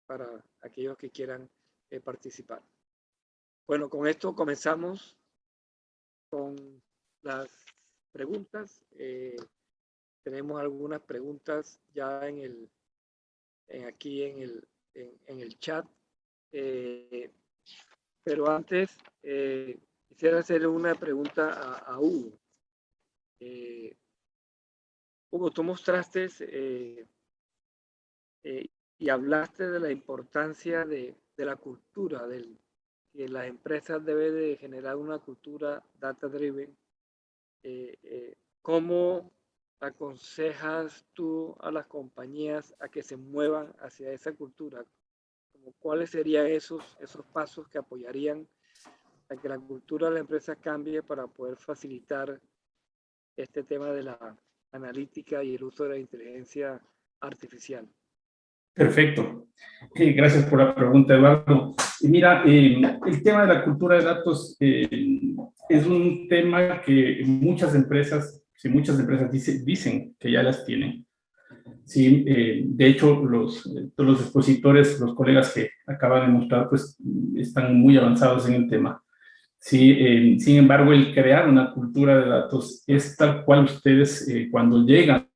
para aquellos que quieran participar. Bueno, con esto comenzamos con las preguntas. Tenemos algunas preguntas ya aquí en el chat. Pero antes quisiera hacerle una pregunta a Hugo. Hugo, tú mostraste y hablaste de la importancia de la cultura, que las empresas deben de generar una cultura data-driven. ¿Cómo aconsejas tú a las compañías a que se muevan hacia esa cultura? ¿Cuáles serían esos pasos que apoyarían a que la cultura de la empresa cambie para poder facilitar este tema de la analítica y el uso de la inteligencia artificial? Perfecto. Gracias por la pregunta, Eduardo. Y mira, el tema de la cultura de datos es un tema que muchas empresas dicen que ya las tienen. Sí, de hecho, los expositores, los colegas que acaban de mostrar, pues están muy avanzados en el tema. Sí, sin embargo, el crear una cultura de datos es tal cual ustedes cuando llegan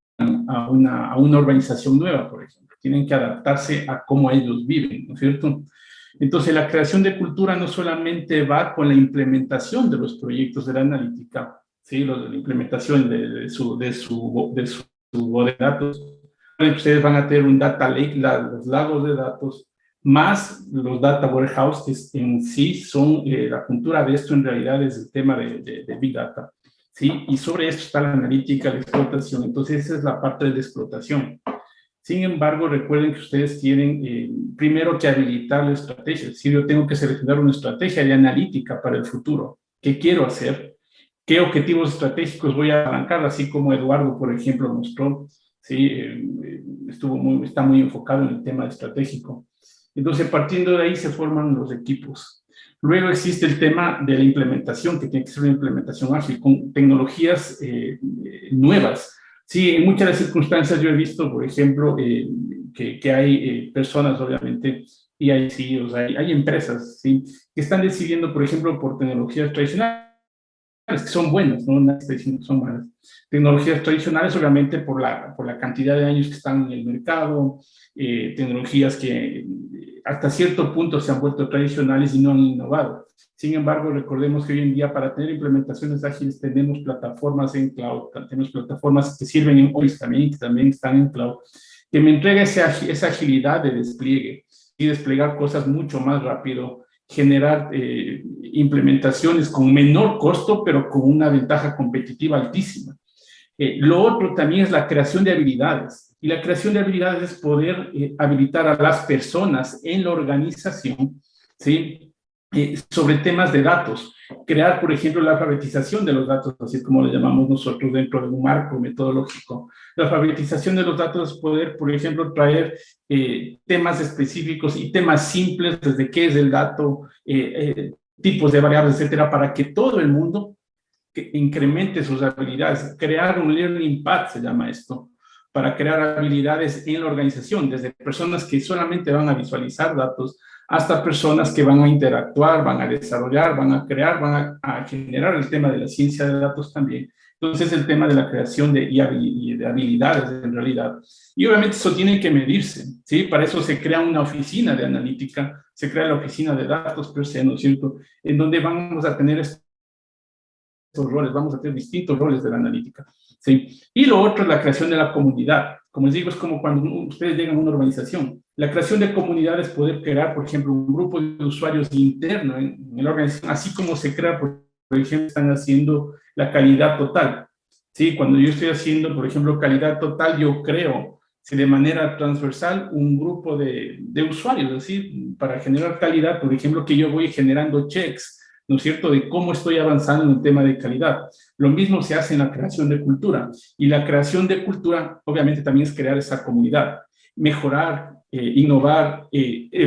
a una organización nueva, por ejemplo, tienen que adaptarse a cómo ellos viven, ¿no es cierto? Entonces, la creación de cultura no solamente va con la implementación de los proyectos de la analítica, ¿sí? La implementación de su de datos. Ustedes van a tener un data lake, los lagos de datos, más los data warehouse, que en sí son la cultura de esto en realidad es el tema de Big Data, ¿sí? Y sobre esto está la analítica, la explotación. Entonces esa es la parte de explotación. Sin embargo, recuerden que ustedes tienen primero que habilitar la estrategia. Es decir, yo tengo que seleccionar una estrategia de analítica para el futuro. ¿Qué quiero hacer? ¿Qué objetivos estratégicos voy a arrancar? Así como Eduardo, por ejemplo, mostró. Sí, está muy enfocado en el tema estratégico. Entonces, partiendo de ahí se forman los equipos. Luego existe el tema de la implementación, que tiene que ser una implementación ágil, con tecnologías nuevas. Sí, en muchas de las circunstancias yo he visto, por ejemplo, que hay personas, obviamente, y hay CEOs, hay empresas, ¿sí?, que están decidiendo, por ejemplo, por tecnologías tradicionales, que son buenas, no nadie está diciendo que son malas. Tecnologías tradicionales, obviamente, por la cantidad de años que están en el mercado, tecnologías que hasta cierto punto se han vuelto tradicionales y no han innovado. Sin embargo, recordemos que hoy en día para tener implementaciones ágiles tenemos plataformas en cloud, tenemos plataformas que sirven en OIS también, que también están en cloud, que me entrega esa agilidad de despliegue y desplegar cosas mucho más rápido, generar implementaciones con menor costo, pero con una ventaja competitiva altísima. Lo otro también es la creación de habilidades. Y la creación de habilidades es poder habilitar a las personas en la organización, ¿sí?, sobre temas de datos. Crear, por ejemplo, la alfabetización de los datos, así como le llamamos nosotros dentro de un marco metodológico. La alfabetización de los datos es poder, por ejemplo, traer temas específicos y temas simples, desde qué es el dato, tipos de variables, etcétera, para que todo el mundo que incremente sus habilidades. Crear un learning path, se llama esto, para crear habilidades en la organización, desde personas que solamente van a visualizar datos hasta personas que van a interactuar, van a desarrollar, van a crear, van a generar el tema de la ciencia de datos también. Entonces, el tema de la creación de habilidades en realidad. Y obviamente eso tiene que medirse, ¿sí? Para eso se crea una oficina de analítica, se crea la oficina de datos per se, ¿no es cierto? En donde vamos a tener estos roles, vamos a tener distintos roles de la analítica, ¿sí? Y lo otro es la creación de la comunidad. Como les digo, es como cuando ustedes llegan a una organización. La creación de comunidades, poder crear, por ejemplo, un grupo de usuarios interno en la organización, así como se crea, por ejemplo, están haciendo la calidad total. ¿Sí? Cuando yo estoy haciendo, por ejemplo, calidad total, yo creo de manera transversal un grupo de usuarios, ¿sí? Para generar calidad, por ejemplo, que yo voy generando checks, ¿no es cierto?, de cómo estoy avanzando en el tema de calidad. Lo mismo se hace en la creación de cultura. Y la creación de cultura, obviamente, también es crear esa comunidad, mejorar, innovar,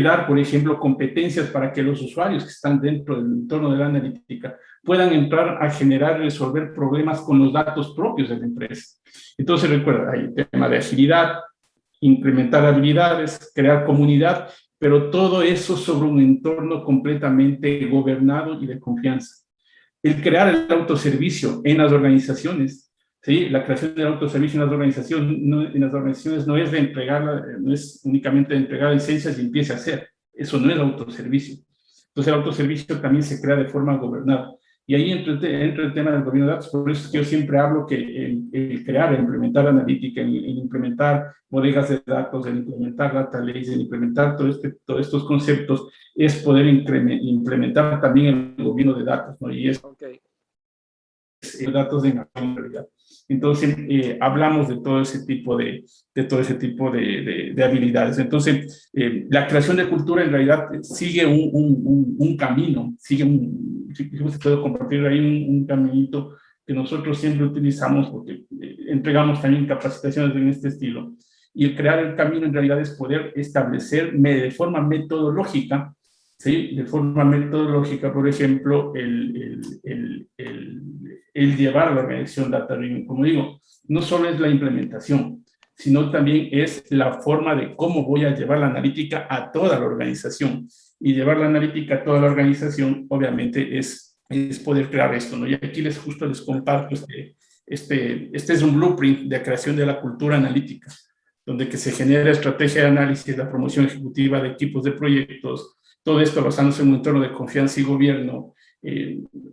dar, por ejemplo, competencias para que los usuarios que están dentro del entorno de la analítica puedan entrar a generar y resolver problemas con los datos propios de la empresa. Entonces, recuerda, hay el tema de agilidad, implementar habilidades, crear comunidad, pero todo eso sobre un entorno completamente gobernado y de confianza. El crear el autoservicio en las organizaciones, ¿sí? La creación del autoservicio en las organizaciones no es de entregar, no es únicamente de entregar licencias y empiece a hacer. Eso no es autoservicio. Entonces el autoservicio también se crea de forma gobernada. Y ahí entra el tema del gobierno de datos. Por eso es que yo siempre hablo que el crear, el implementar analítica, el implementar bodegas de datos, el implementar data lakes, el implementar todos estos conceptos, es poder implementar también el gobierno de datos, ¿no? Y es datos de en realidad. Entonces, hablamos de todo ese tipo de habilidades. Entonces, la creación de cultura en realidad sigue un camino, si se puede compartir ahí un caminito que nosotros siempre utilizamos porque entregamos también capacitaciones en este estilo. Y el crear el camino en realidad es poder establecer de forma metodológica, ¿sí? De forma metodológica, por ejemplo, el llevar a la organización data driven. Como digo, no solo es la implementación, sino también es la forma de cómo voy a llevar la analítica a toda la organización. Y llevar la analítica a toda la organización, obviamente, es poder crear esto, ¿no? Y aquí justo les comparto este es un blueprint de creación de la cultura analítica, donde que se genera estrategia de análisis, la promoción ejecutiva de equipos de proyectos, todo esto basándose en un entorno de confianza y gobierno,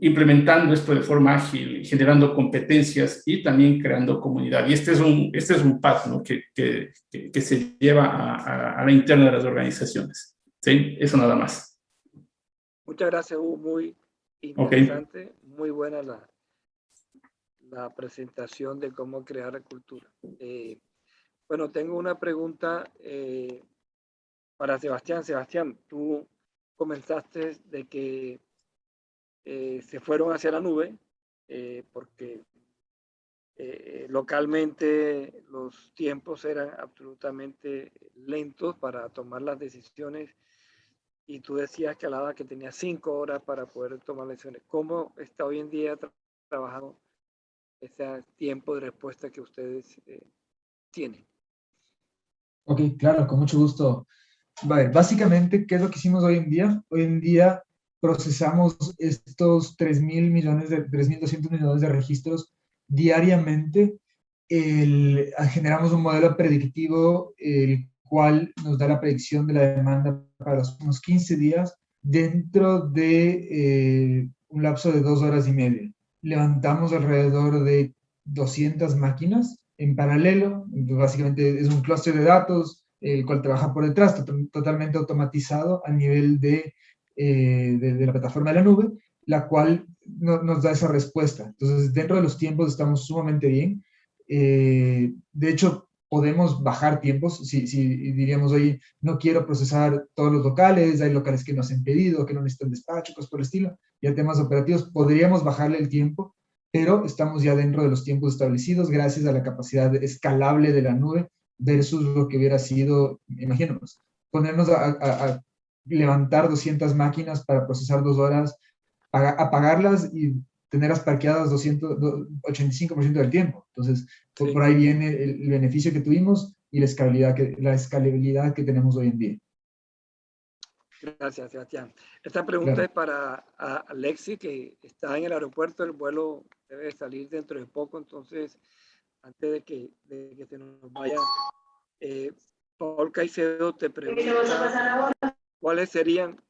implementando esto de forma ágil, generando competencias y también creando comunidad. Y este es un paso, ¿no? que se lleva a la interna de las organizaciones. ¿Sí? Eso nada más. Muchas gracias, Hugo. Muy interesante, muy buena la presentación de cómo crear cultura. Bueno, tengo una pregunta para Sebastián. Sebastián, tú comentaste de que se fueron hacia la nube porque localmente los tiempos eran absolutamente lentos para tomar las decisiones y tú decías que hablaba que tenía 5 horas para poder tomar decisiones. ¿Cómo está hoy en día trabajando ese tiempo de respuesta que ustedes tienen? Ok, claro, con mucho gusto. Vale, básicamente, ¿qué es lo que hicimos hoy en día? Hoy en día procesamos estos 3.200 millones de registros diariamente. Generamos un modelo predictivo, el cual nos da la predicción de la demanda para los próximos 15 días dentro de un lapso de 2 horas y media. Levantamos alrededor de 200 máquinas en paralelo. Básicamente es un clúster de datos, el cual trabaja por detrás, totalmente automatizado a nivel de la plataforma de la nube, la cual nos da esa respuesta. Entonces, dentro de los tiempos estamos sumamente bien. De hecho, podemos bajar tiempos si diríamos, oye, no quiero procesar todos los locales, hay locales que no hacen pedido, que no necesitan despacho, cosas por el estilo, y a temas operativos, podríamos bajarle el tiempo, pero estamos ya dentro de los tiempos establecidos gracias a la capacidad escalable de la nube versus lo que hubiera sido, imaginémonos, ponernos a levantar 200 máquinas para procesar 2 horas, apagarlas y tenerlas parqueadas 85% del tiempo. Entonces, Sí. por ahí viene el beneficio que tuvimos y la escalabilidad que tenemos hoy en día. Gracias, Sebastián. Esta pregunta Claro. es para Alexi, que está en el aeropuerto. El vuelo debe salir dentro de poco, entonces, antes de que se nos vaya, Paul Caicedo te pregunta cuáles serían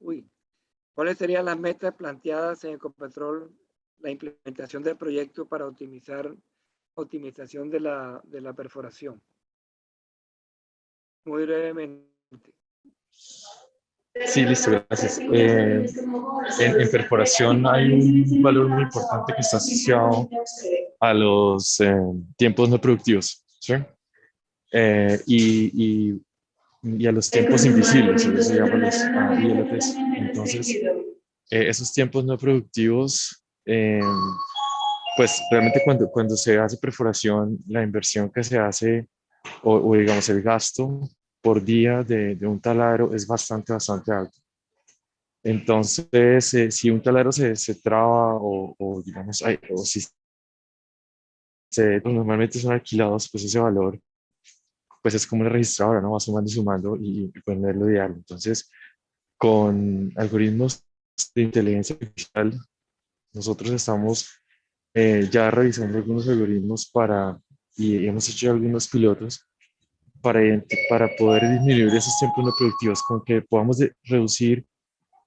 las metas planteadas en Ecopetrol, la implementación del proyecto para optimización de la perforación. Muy brevemente. Sí, listo, gracias. En perforación hay un valor muy importante que está asociado a los tiempos no productivos, ¿sí? Y a los tiempos invisibles, eso se llama los ILTs. Entonces, esos tiempos no productivos, pues realmente cuando se hace perforación, la inversión que se hace, o digamos el gasto por día de un taladro es bastante alto. Entonces, si un taladro se traba o digamos, o si normalmente son alquilados, pues ese valor pues es como una registradora, ¿no? Va sumando y sumando y pues no es lo ideal. Entonces, con algoritmos de inteligencia artificial, nosotros estamos ya revisando algunos algoritmos y hemos hecho algunos pilotos para poder disminuir esos tiempos no productivos, con que podamos reducir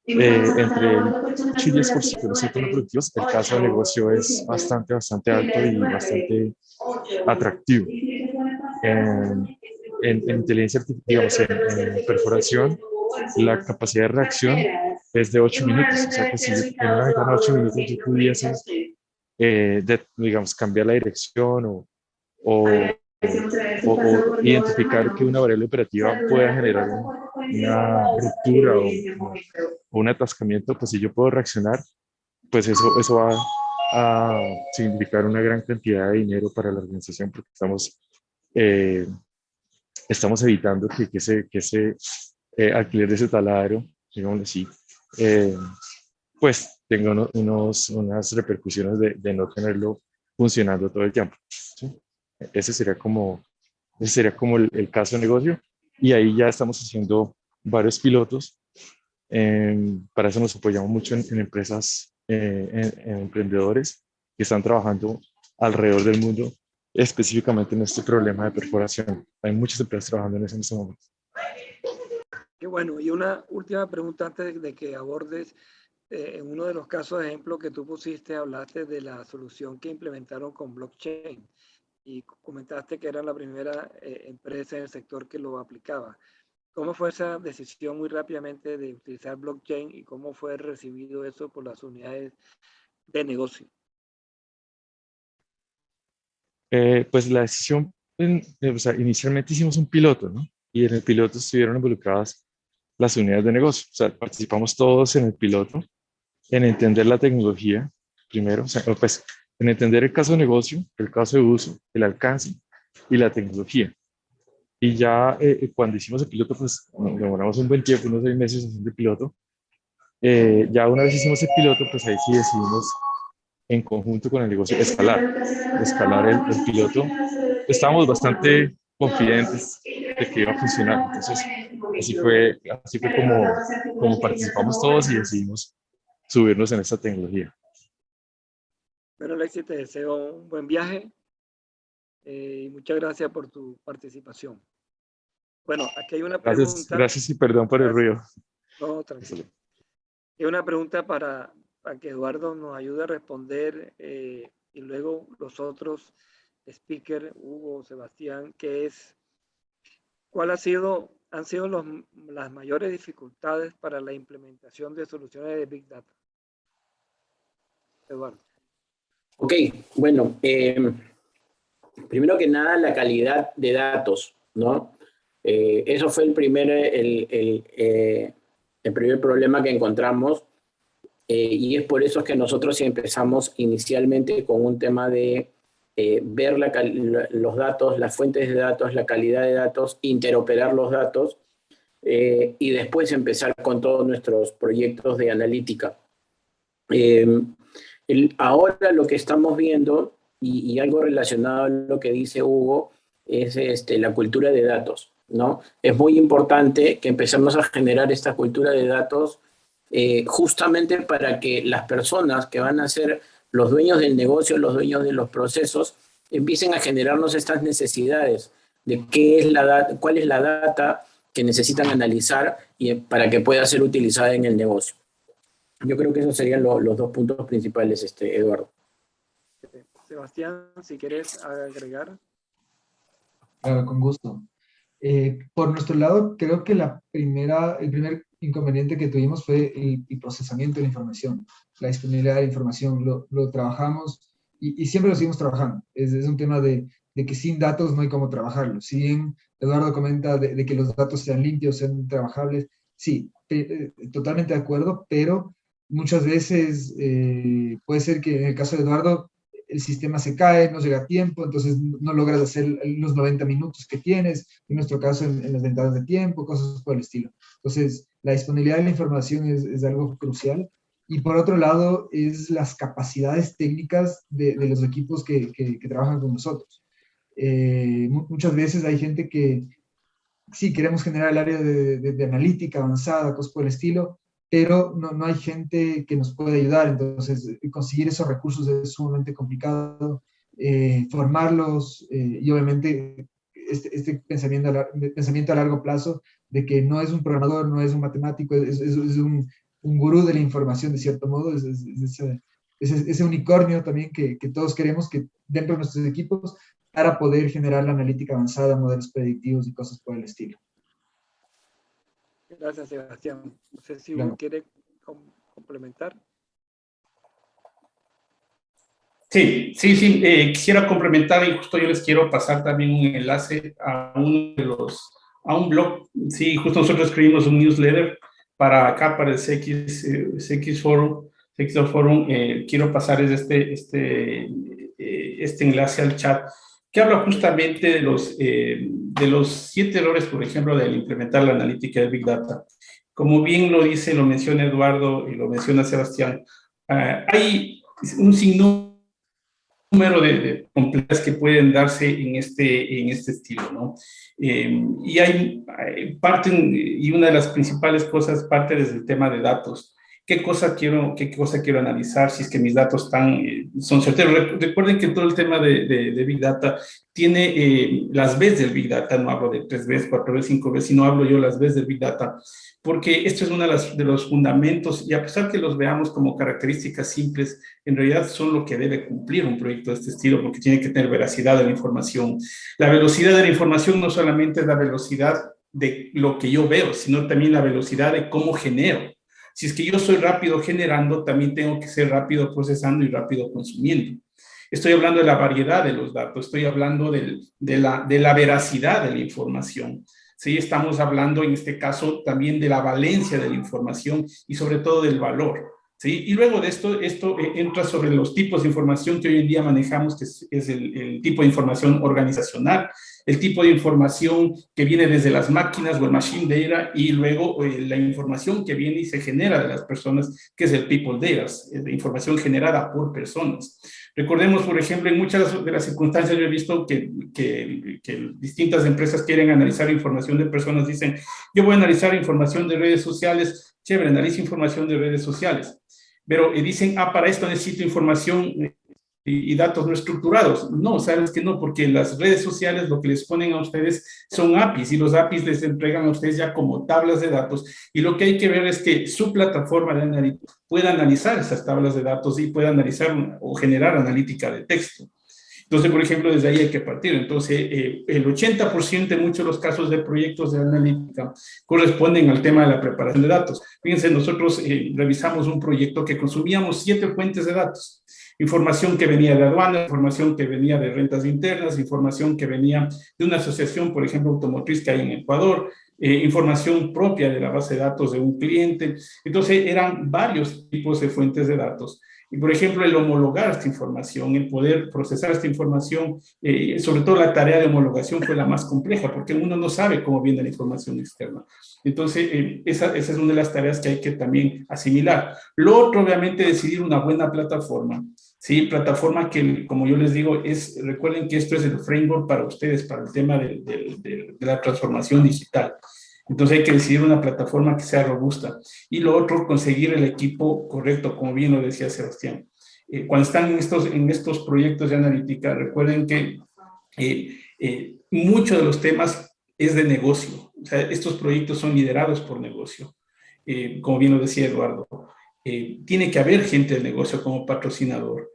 entre el 8 y 10% de los tiempos no productivos. El caso de negocio es bastante alto y bastante atractivo. En inteligencia artificial, digamos, en perforación, la capacidad de reacción es de 8 minutos. O sea que si en una ventana de 8 minutos yo pudiese, digamos, cambiar la dirección o identificar que una variable operativa pueda generar una ruptura o un atascamiento, pues si yo puedo reaccionar, pues eso va a significar una gran cantidad de dinero para la organización porque estamos evitando que ese alquiler de ese taladro, digamos así, pues tenga unas repercusiones de no tenerlo funcionando todo el tiempo, ¿sí? Ese sería como el caso de negocio y ahí ya estamos haciendo varios pilotos. Para eso nos apoyamos mucho en empresas, en emprendedores que están trabajando alrededor del mundo, específicamente en este problema de perforación. Hay muchas empresas trabajando en este momento. Qué bueno. Y una última pregunta antes de que abordes. En uno de los casos de ejemplo que tú pusiste, hablaste de la solución que implementaron con blockchain y comentaste que era la primera empresa en el sector que lo aplicaba. ¿Cómo fue esa decisión muy rápidamente de utilizar blockchain y cómo fue recibido eso por las unidades de negocio? Pues la decisión, o sea, inicialmente hicimos un piloto, ¿no? Y en el piloto estuvieron involucradas las unidades de negocio. O sea, participamos todos en el piloto, en entender la tecnología, primero, o sea, pues en entender el caso de negocio, el caso de uso, el alcance y la tecnología. Y ya cuando hicimos el piloto, pues nos demoramos un buen tiempo, unos 6 meses haciendo el piloto. Ya una vez hicimos el piloto, pues ahí sí decidimos en conjunto con el negocio escalar el piloto. Estábamos bastante confidentes de que iba a funcionar. Entonces, así fue como participamos todos y decidimos subirnos en esta tecnología. Bueno, Alexi, te deseo un buen viaje y muchas gracias por tu participación. Bueno, aquí hay una pregunta. Gracias y perdón por el ruido. No, tranquilo. Hay una pregunta para que Eduardo nos ayude a responder y luego los otros speakers, Hugo, Sebastián, que es, ¿cuáles han sido las mayores dificultades para la implementación de soluciones de Big Data? Eduardo. Ok, bueno, primero que nada la calidad de datos, ¿no? Eso fue el primer problema que encontramos y es por eso que nosotros empezamos inicialmente con un tema de ver los datos, las fuentes de datos, la calidad de datos, interoperar los datos y después empezar con todos nuestros proyectos de analítica. Ahora lo que estamos viendo, y algo relacionado a lo que dice Hugo, es la cultura de datos, ¿no? Es muy importante que empecemos a generar esta cultura de datos justamente para que las personas que van a ser los dueños del negocio, los dueños de los procesos, empiecen a generarnos estas necesidades de qué es cuál es la data que necesitan analizar para que pueda ser utilizada en el negocio. Yo creo que esos serían los dos puntos principales, Eduardo. Sebastián, si quieres agregar. Claro, con gusto. Por nuestro lado, creo que el primer inconveniente que tuvimos fue el procesamiento de la información, la disponibilidad de la información. Lo trabajamos y siempre lo seguimos trabajando. Es un tema de que sin datos no hay cómo trabajarlo. Si bien Eduardo comenta de que los datos sean limpios, sean trabajables, sí, totalmente de acuerdo, pero muchas veces puede ser que en el caso de Eduardo el sistema se cae, no llega a tiempo, entonces no logras hacer los 90 minutos que tienes, en nuestro caso en las ventanas de tiempo, cosas por el estilo. Entonces, la disponibilidad de la información es algo crucial. Y por otro lado, es las capacidades técnicas de los equipos que trabajan con nosotros. Muchas veces hay gente que sí queremos generar el área de analítica avanzada, cosas por el estilo, pero no hay gente que nos pueda ayudar, entonces conseguir esos recursos es sumamente complicado, formarlos y obviamente este pensamiento a largo plazo de que no es un programador, no es un matemático, es un gurú de la información de cierto modo, es ese unicornio también que todos queremos que dentro de nuestros equipos para poder generar la analítica avanzada, modelos predictivos y cosas por el estilo. Gracias, Sebastián. No sé si Claro. Hugo quiere complementar. Sí, quisiera complementar y justo yo les quiero pasar también un enlace a un blog. Sí, justo nosotros escribimos un newsletter para el CX Forum. Quiero pasarles este enlace al chat que habla justamente de los 7 errores, por ejemplo, de implementar la analítica de Big Data. Como bien lo menciona Eduardo y lo menciona Sebastián, hay un sinnúmero de complejidades que pueden darse en este estilo, ¿no? Y y una de las principales cosas parte desde el tema de datos. ¿Qué cosa quiero analizar si es que mis datos son certeros? Recuerden que todo el tema de Big Data tiene las Bs del Big Data, no hablo de 3 Bs, 4 Bs, 5 Bs, sino hablo yo las Bs del Big Data, porque esto es uno de los fundamentos, y a pesar que los veamos como características simples, en realidad son lo que debe cumplir un proyecto de este estilo, porque tiene que tener veracidad de la información. La velocidad de la información no solamente es la velocidad de lo que yo veo, sino también la velocidad de cómo genero. Si es que yo soy rápido generando, también tengo que ser rápido procesando y rápido consumiendo. Estoy hablando de la variedad de los datos, estoy hablando de la veracidad de la información. ¿Sí? Estamos hablando en este caso también de la valencia de la información y sobre todo del valor. ¿Sí? Y luego de esto entra sobre los tipos de información que hoy en día manejamos, que es el tipo de información organizacional, el tipo de información que viene desde las máquinas o el machine data, y luego la información que viene y se genera de las personas, que es el people data, la información generada por personas. Recordemos, por ejemplo, en muchas de las circunstancias yo he visto que distintas empresas quieren analizar información de personas, dicen, yo voy a analizar información de redes sociales, chévere, analiza información de redes sociales, pero dicen, para esto necesito información y datos no estructurados. No, sabes que no, porque las redes sociales lo que les ponen a ustedes son APIs, y los APIs les entregan a ustedes ya como tablas de datos, y lo que hay que ver es que su plataforma de analítica pueda analizar esas tablas de datos y pueda analizar o generar analítica de texto. Entonces, por ejemplo, desde ahí hay que partir. Entonces, el 80% en muchos de los casos de proyectos de analítica corresponden al tema de la preparación de datos. Fíjense, nosotros revisamos un proyecto que consumíamos 7 fuentes de datos. Información que venía de aduana, información que venía de rentas internas, información que venía de una asociación, por ejemplo, automotriz que hay en Ecuador, información propia de la base de datos de un cliente. Entonces, eran varios tipos de fuentes de datos. Y, por ejemplo, el homologar esta información, el poder procesar esta información, sobre todo la tarea de homologación fue la más compleja, porque uno no sabe cómo viene la información externa. Entonces, esa es una de las tareas que hay que también asimilar. Lo otro, obviamente, decidir una buena plataforma. Sí, plataforma que, como yo les digo, recuerden que esto es el framework para ustedes, para el tema de la transformación digital. Entonces hay que decidir una plataforma que sea robusta. Y lo otro, conseguir el equipo correcto, como bien lo decía Sebastián. Cuando están en estos proyectos de analítica, recuerden que muchos de los temas es de negocio. O sea, estos proyectos son liderados por negocio. Como bien lo decía Eduardo, tiene que haber gente del negocio como patrocinador.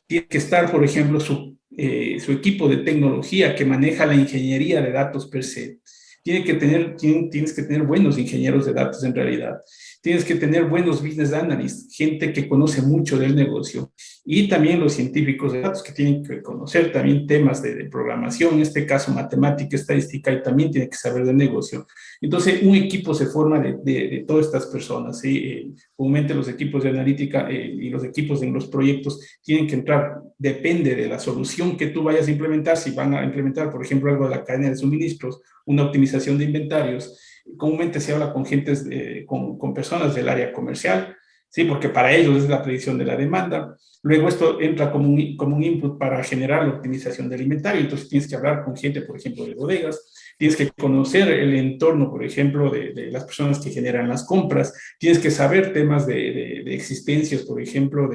Tiene que estar, por ejemplo, su equipo de tecnología que maneja la ingeniería de datos per se. Tienes que tener buenos ingenieros de datos en realidad. Tienes que tener buenos business analysts, gente que conoce mucho del negocio. Y también los científicos de datos que tienen que conocer también temas de programación, en este caso matemática, estadística, y también tienen que saber del negocio. Entonces, un equipo se forma de todas estas personas. ¿Sí? Comúnmente los equipos de analítica y los equipos en los proyectos tienen que entrar, depende de la solución que tú vayas a implementar. Si van a implementar, por ejemplo, algo de la cadena de suministros, una optimización de inventarios, comúnmente se habla con gentes, con personas del área comercial, ¿sí? Porque para ellos es la predicción de la demanda. Luego esto entra como un input para generar la optimización del inventario. Entonces tienes que hablar con gente, por ejemplo, de bodegas. Tienes que conocer el entorno, por ejemplo, de las personas que generan las compras. Tienes que saber temas de existencias, por ejemplo,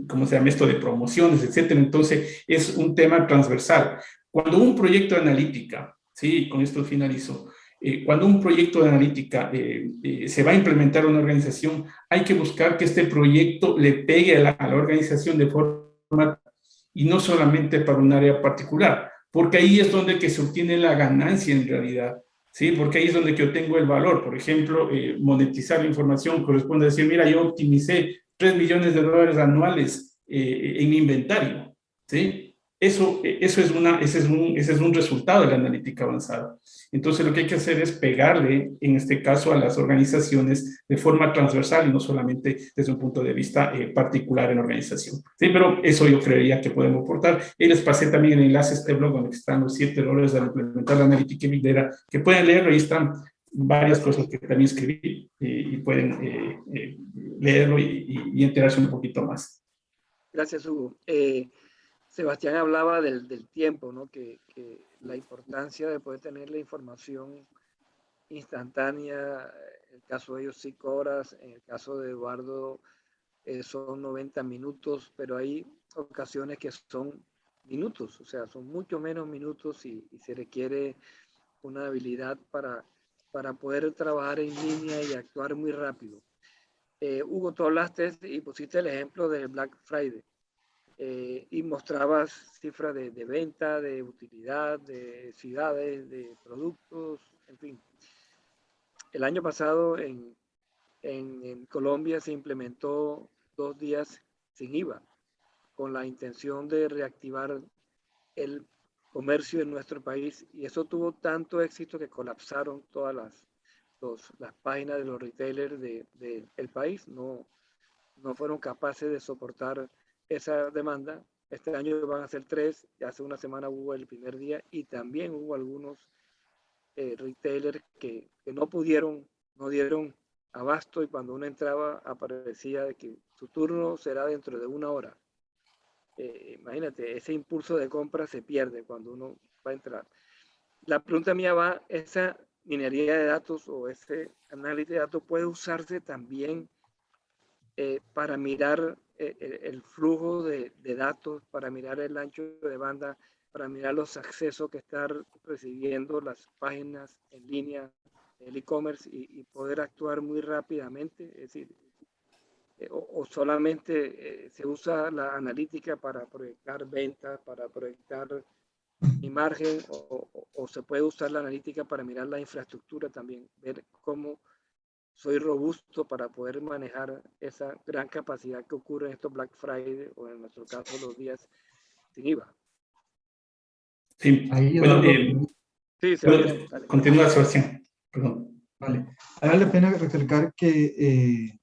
¿cómo se llama esto? De promociones, etcétera. Entonces es un tema transversal. Cuando un proyecto de analítica, sí, con esto finalizo, cuando un proyecto de analítica se va a implementar en una organización, hay que buscar que este proyecto le pegue a la organización de forma, y no solamente para un área particular, porque ahí es donde que se obtiene la ganancia en realidad, ¿sí? Porque ahí es donde que yo tengo el valor. Por ejemplo, monetizar la información corresponde a decir, mira, yo optimicé $3 millones anuales en mi inventario, ¿sí? Ese es un resultado de la analítica avanzada. Entonces, lo que hay que hacer es pegarle, en este caso, a las organizaciones de forma transversal y no solamente desde un punto de vista particular en la organización. Sí, pero eso yo creería que podemos aportar. Y les pasé también el enlace a este blog donde están los 7 errores al implementar la analítica Big Data, que pueden leerlo. Ahí están varias cosas que también escribí y pueden leerlo y enterarse un poquito más. Gracias, Hugo. Sebastián hablaba del tiempo, ¿no? Que la importancia de poder tener la información instantánea, en el caso de ellos 5 horas, en el caso de Eduardo son 90 minutos, pero hay ocasiones que son minutos, o sea, son mucho menos minutos y se requiere una habilidad para poder trabajar en línea y actuar muy rápido. Hugo, tú hablaste y pusiste el ejemplo del Black Friday. Y mostrabas cifras de venta, de utilidad, de ciudades, de productos, en fin. El año pasado en Colombia se implementó 2 días sin IVA, con la intención de reactivar el comercio en nuestro país, y eso tuvo tanto éxito que colapsaron todas las páginas de los retailers del país. No fueron capaces de soportar esa demanda. Este año van a ser 3, hace una semana hubo el primer día y también hubo algunos retailers que no dieron abasto, y cuando uno entraba aparecía de que su turno será dentro de 1 hora. Imagínate, ese impulso de compra se pierde cuando uno va a entrar. La pregunta mía va, ¿esa minería de datos o ese análisis de datos puede usarse también para mirar el flujo de datos, para mirar el ancho de banda, para mirar los accesos que están recibiendo las páginas en línea, el e-commerce, y poder actuar muy rápidamente? Es decir, o solamente se usa la analítica para proyectar ventas, para proyectar mi margen, o se puede usar la analítica para mirar la infraestructura también, ver cómo soy robusto para poder manejar esa gran capacidad que ocurre en estos Black Friday o en nuestro caso los días sin IVA. Sí, Ahí, bueno, Eduardo, Sí, Sebastián, dale. continúa, Sebastián, perdón. vale. Vale la pena recalcar que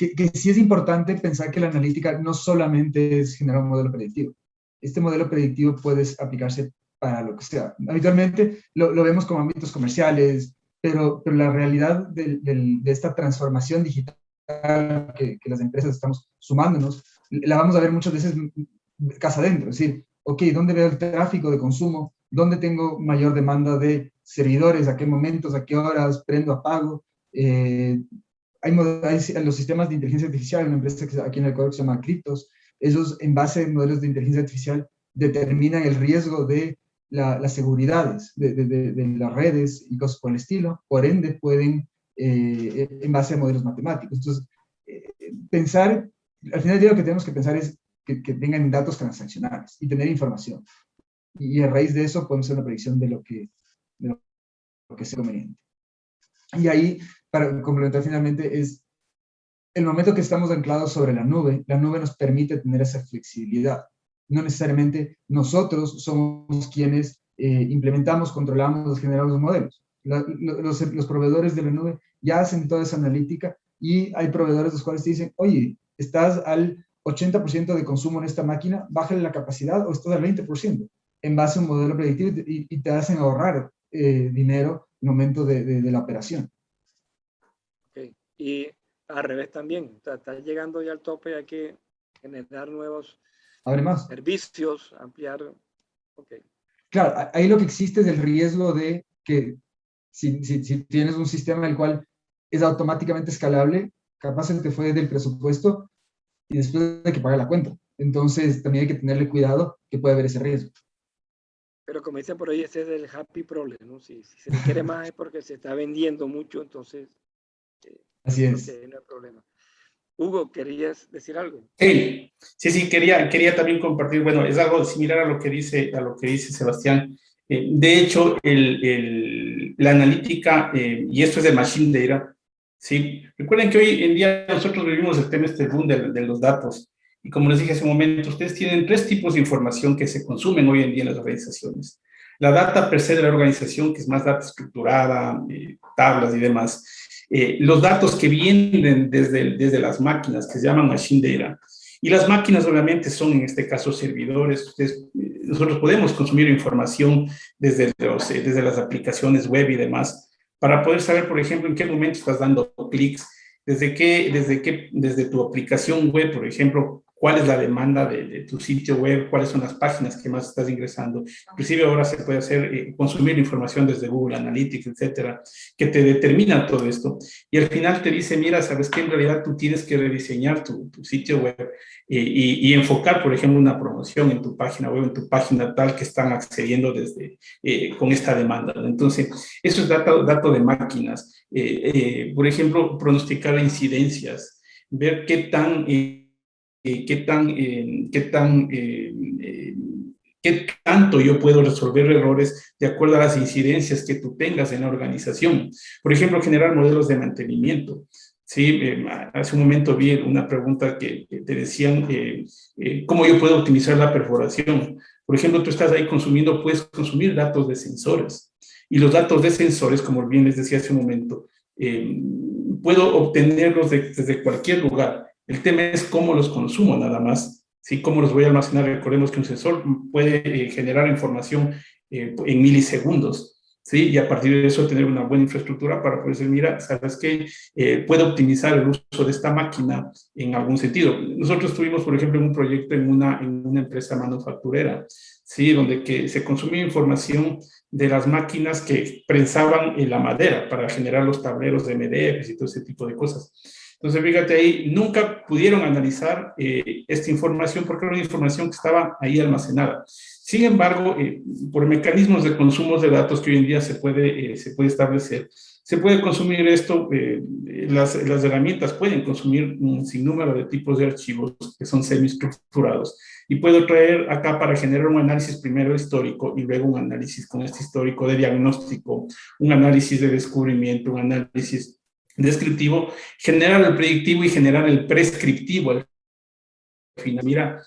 que sí es importante pensar que la analítica no solamente es generar un modelo predictivo. Este modelo predictivo puede aplicarse para lo que sea. Habitualmente lo vemos como ámbitos comerciales, pero la realidad de esta transformación digital que las empresas estamos sumándonos, la vamos a ver muchas veces casa adentro. Es decir, ok, ¿dónde veo el tráfico de consumo? ¿Dónde tengo mayor demanda de servidores? ¿A qué momentos? ¿A qué horas? ¿Prendo? ¿Apago? Hay los sistemas de inteligencia artificial, una empresa que aquí en el Ecuador se llama Cryptos. Ellos, en base a modelos de inteligencia artificial, determinan el riesgo de las seguridades de las redes y cosas por el estilo. Por ende, pueden, en base a modelos matemáticos. Entonces, pensar, al final del día lo que tenemos que pensar es que tengan datos transaccionales y tener información. Y a raíz de eso podemos hacer una predicción de lo que sea conveniente. Y ahí, para complementar finalmente, es el momento que estamos anclados sobre la nube nos permite tener esa flexibilidad. No necesariamente nosotros somos quienes implementamos, controlamos, generamos los modelos. Los proveedores de la nube ya hacen toda esa analítica y hay proveedores los cuales te dicen, oye, estás al 80% de consumo en esta máquina, bájale la capacidad o estás al 20% en base a un modelo predictivo y te hacen ahorrar dinero en el momento de la operación. Okay. Y al revés también, o sea, está llegando ya al tope, hay que generar nuevos servicios, ampliar. Okay. Claro, ahí lo que existe es el riesgo de que si tienes un sistema el cual es automáticamente escalable, capaz se te fue del presupuesto y después hay que pagar la cuenta. Entonces también hay que tenerle cuidado que puede haber ese riesgo. Pero como dicen por ahí, ese es el happy problem, ¿no? Si se quiere más es porque se está vendiendo mucho, entonces así es. no hay problema. Hugo, ¿querías decir algo? Sí, quería también compartir, bueno, es algo similar a lo que dice Sebastián. De hecho, la analítica, y esto es de Machine Data, ¿sí? Recuerden que hoy en día nosotros vivimos el tema boom de los datos. Y como les dije hace un momento, ustedes tienen 3 tipos de información que se consumen hoy en día en las organizaciones. La data per se de la organización, que es más data estructurada, tablas y demás. Los datos que vienen desde las máquinas, que se llaman machine data. Y las máquinas obviamente son en este caso servidores. Nosotros podemos consumir información desde las aplicaciones web y demás para poder saber, por ejemplo, en qué momento estás dando clics, desde tu aplicación web, por ejemplo, cuál es la demanda de tu sitio web, cuáles son las páginas que más estás ingresando. Inclusive ahora se puede hacer, consumir información desde Google Analytics, etcétera, que te determina todo esto. Y al final te dice, mira, sabes que en realidad tú tienes que rediseñar tu sitio web y enfocar, por ejemplo, una promoción en tu página web, en tu página tal que están accediendo con esta demanda. Entonces, eso es dato de máquinas. Por ejemplo, pronosticar incidencias, ver qué tanto yo puedo resolver errores de acuerdo a las incidencias que tú tengas en la organización. Por ejemplo, generar modelos de mantenimiento. Sí, hace un momento vi una pregunta que te decían cómo yo puedo optimizar la perforación. Por ejemplo, tú estás ahí puedes consumir datos de sensores. Y los datos de sensores, como bien les decía hace un momento, puedo obtenerlos desde cualquier lugar. El tema es cómo los consumo nada más, ¿sí? Cómo los voy a almacenar. Recordemos que un sensor puede generar información en milisegundos, ¿sí? Y a partir de eso tener una buena infraestructura para poder decir, mira, ¿sabes qué? Puedo optimizar el uso de esta máquina en algún sentido. Nosotros tuvimos, por ejemplo, un proyecto en una empresa manufacturera, ¿sí? Donde que se consumía información de las máquinas que prensaban en la madera para generar los tableros de MDFs y todo ese tipo de cosas. Entonces, fíjate ahí, nunca pudieron analizar esta información porque era una información que estaba ahí almacenada. Sin embargo, por mecanismos de consumo de datos que hoy en día se puede establecer, se puede consumir esto, las herramientas pueden consumir un sinnúmero de tipos de archivos que son semiestructurados y puedo traer acá para generar un análisis primero histórico y luego un análisis con este histórico de diagnóstico, un análisis de descubrimiento, un análisis descriptivo, generar el predictivo y generar el prescriptivo al final, mira,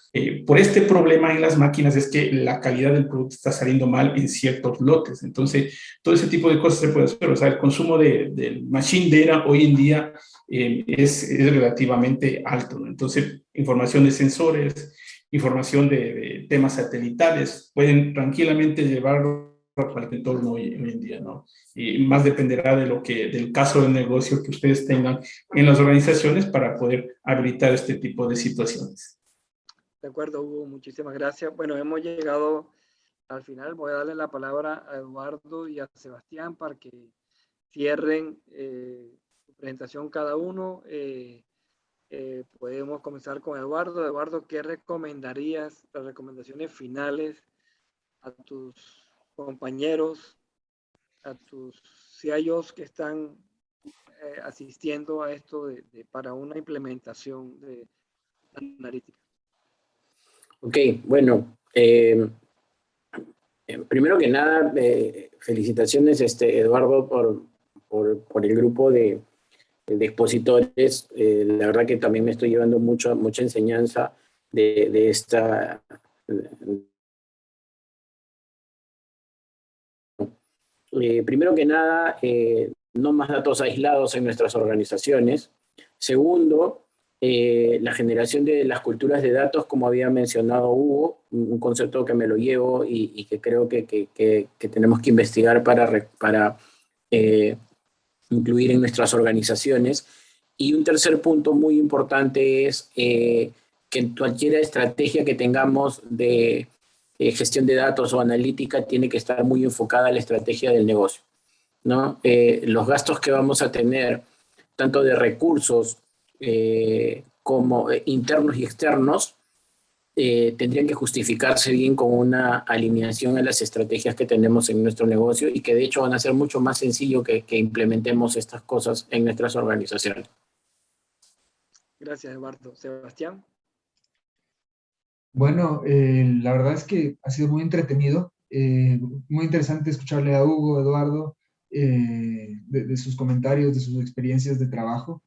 por este problema en las máquinas es que la calidad del producto está saliendo mal en ciertos lotes. Entonces, todo ese tipo de cosas se puede hacer. O sea, el consumo del machine data hoy en día es relativamente alto, ¿no? Entonces, información de sensores, información de temas satelitales, pueden tranquilamente llevarlo a cualquier entorno hoy en día, ¿no? Y más dependerá del caso de negocio que ustedes tengan en las organizaciones para poder habilitar este tipo de situaciones. De acuerdo, Hugo, muchísimas gracias. Bueno, hemos llegado al final. Voy a darle la palabra a Eduardo y a Sebastián para que cierren su presentación cada uno. Podemos comenzar con Eduardo. Eduardo, ¿qué recomendarías, las recomendaciones finales a tus compañeros, a tus CIOs que están asistiendo a esto para una implementación de analítica? Ok, bueno, primero que nada, felicitaciones, Eduardo, por el grupo de expositores. La verdad que también me estoy llevando mucha enseñanza de esta... primero que nada, no más datos aislados en nuestras organizaciones. Segundo, la generación de las culturas de datos, como había mencionado Hugo, un concepto que me lo llevo y que creo que tenemos que investigar para incluir en nuestras organizaciones. Y un tercer punto muy importante es que cualquier estrategia que tengamos de gestión de datos o analítica tiene que estar muy enfocada a la estrategia del negocio, ¿no? Los gastos que vamos a tener, tanto de recursos como internos y externos, tendrían que justificarse bien con una alineación a las estrategias que tenemos en nuestro negocio y que de hecho van a ser mucho más sencillo que implementemos estas cosas en nuestras organizaciones. Gracias, Eduardo. Sebastián. Bueno, la verdad es que ha sido muy entretenido, muy interesante escucharle a Hugo, Eduardo, de sus comentarios, de sus experiencias de trabajo.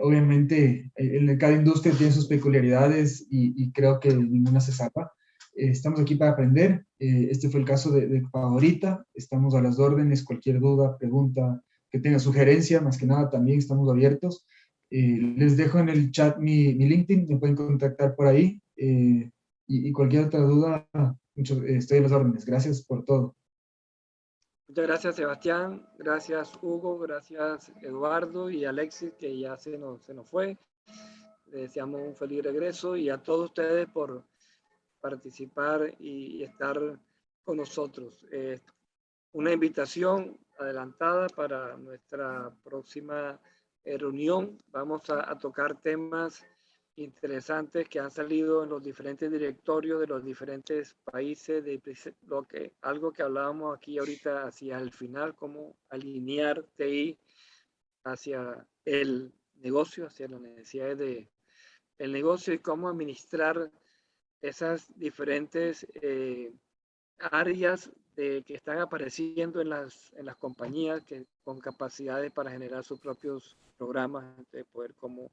Obviamente, cada industria tiene sus peculiaridades y creo que ninguna se salva. Estamos aquí para aprender. Este fue el caso de Favorita. Estamos a las órdenes. Cualquier duda, pregunta, que tenga sugerencia, más que nada también estamos abiertos. Les dejo en el chat mi LinkedIn, me pueden contactar por ahí. Y cualquier otra duda, estoy a las órdenes. Gracias por todo. Muchas gracias, Sebastián. Gracias, Hugo. Gracias, Eduardo y Alexis, que ya se nos fue. Les deseamos un feliz regreso y a todos ustedes por participar y estar con nosotros. Una invitación adelantada para nuestra próxima reunión. Vamos a tocar temas interesantes que han salido en los diferentes directorios de los diferentes países, algo que hablábamos aquí ahorita hacia el final, cómo alinear TI hacia el negocio, hacia las necesidades del negocio y cómo administrar esas diferentes áreas que están apareciendo en las compañías con capacidades para generar sus propios programas, de poder cómo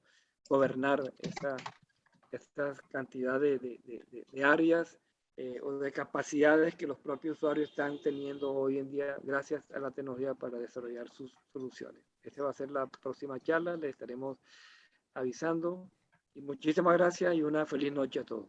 gobernar esta cantidad de áreas o de capacidades que los propios usuarios están teniendo hoy en día gracias a la tecnología para desarrollar sus soluciones. Esta va a ser la próxima charla, le estaremos avisando. Y muchísimas gracias y una feliz noche a todos.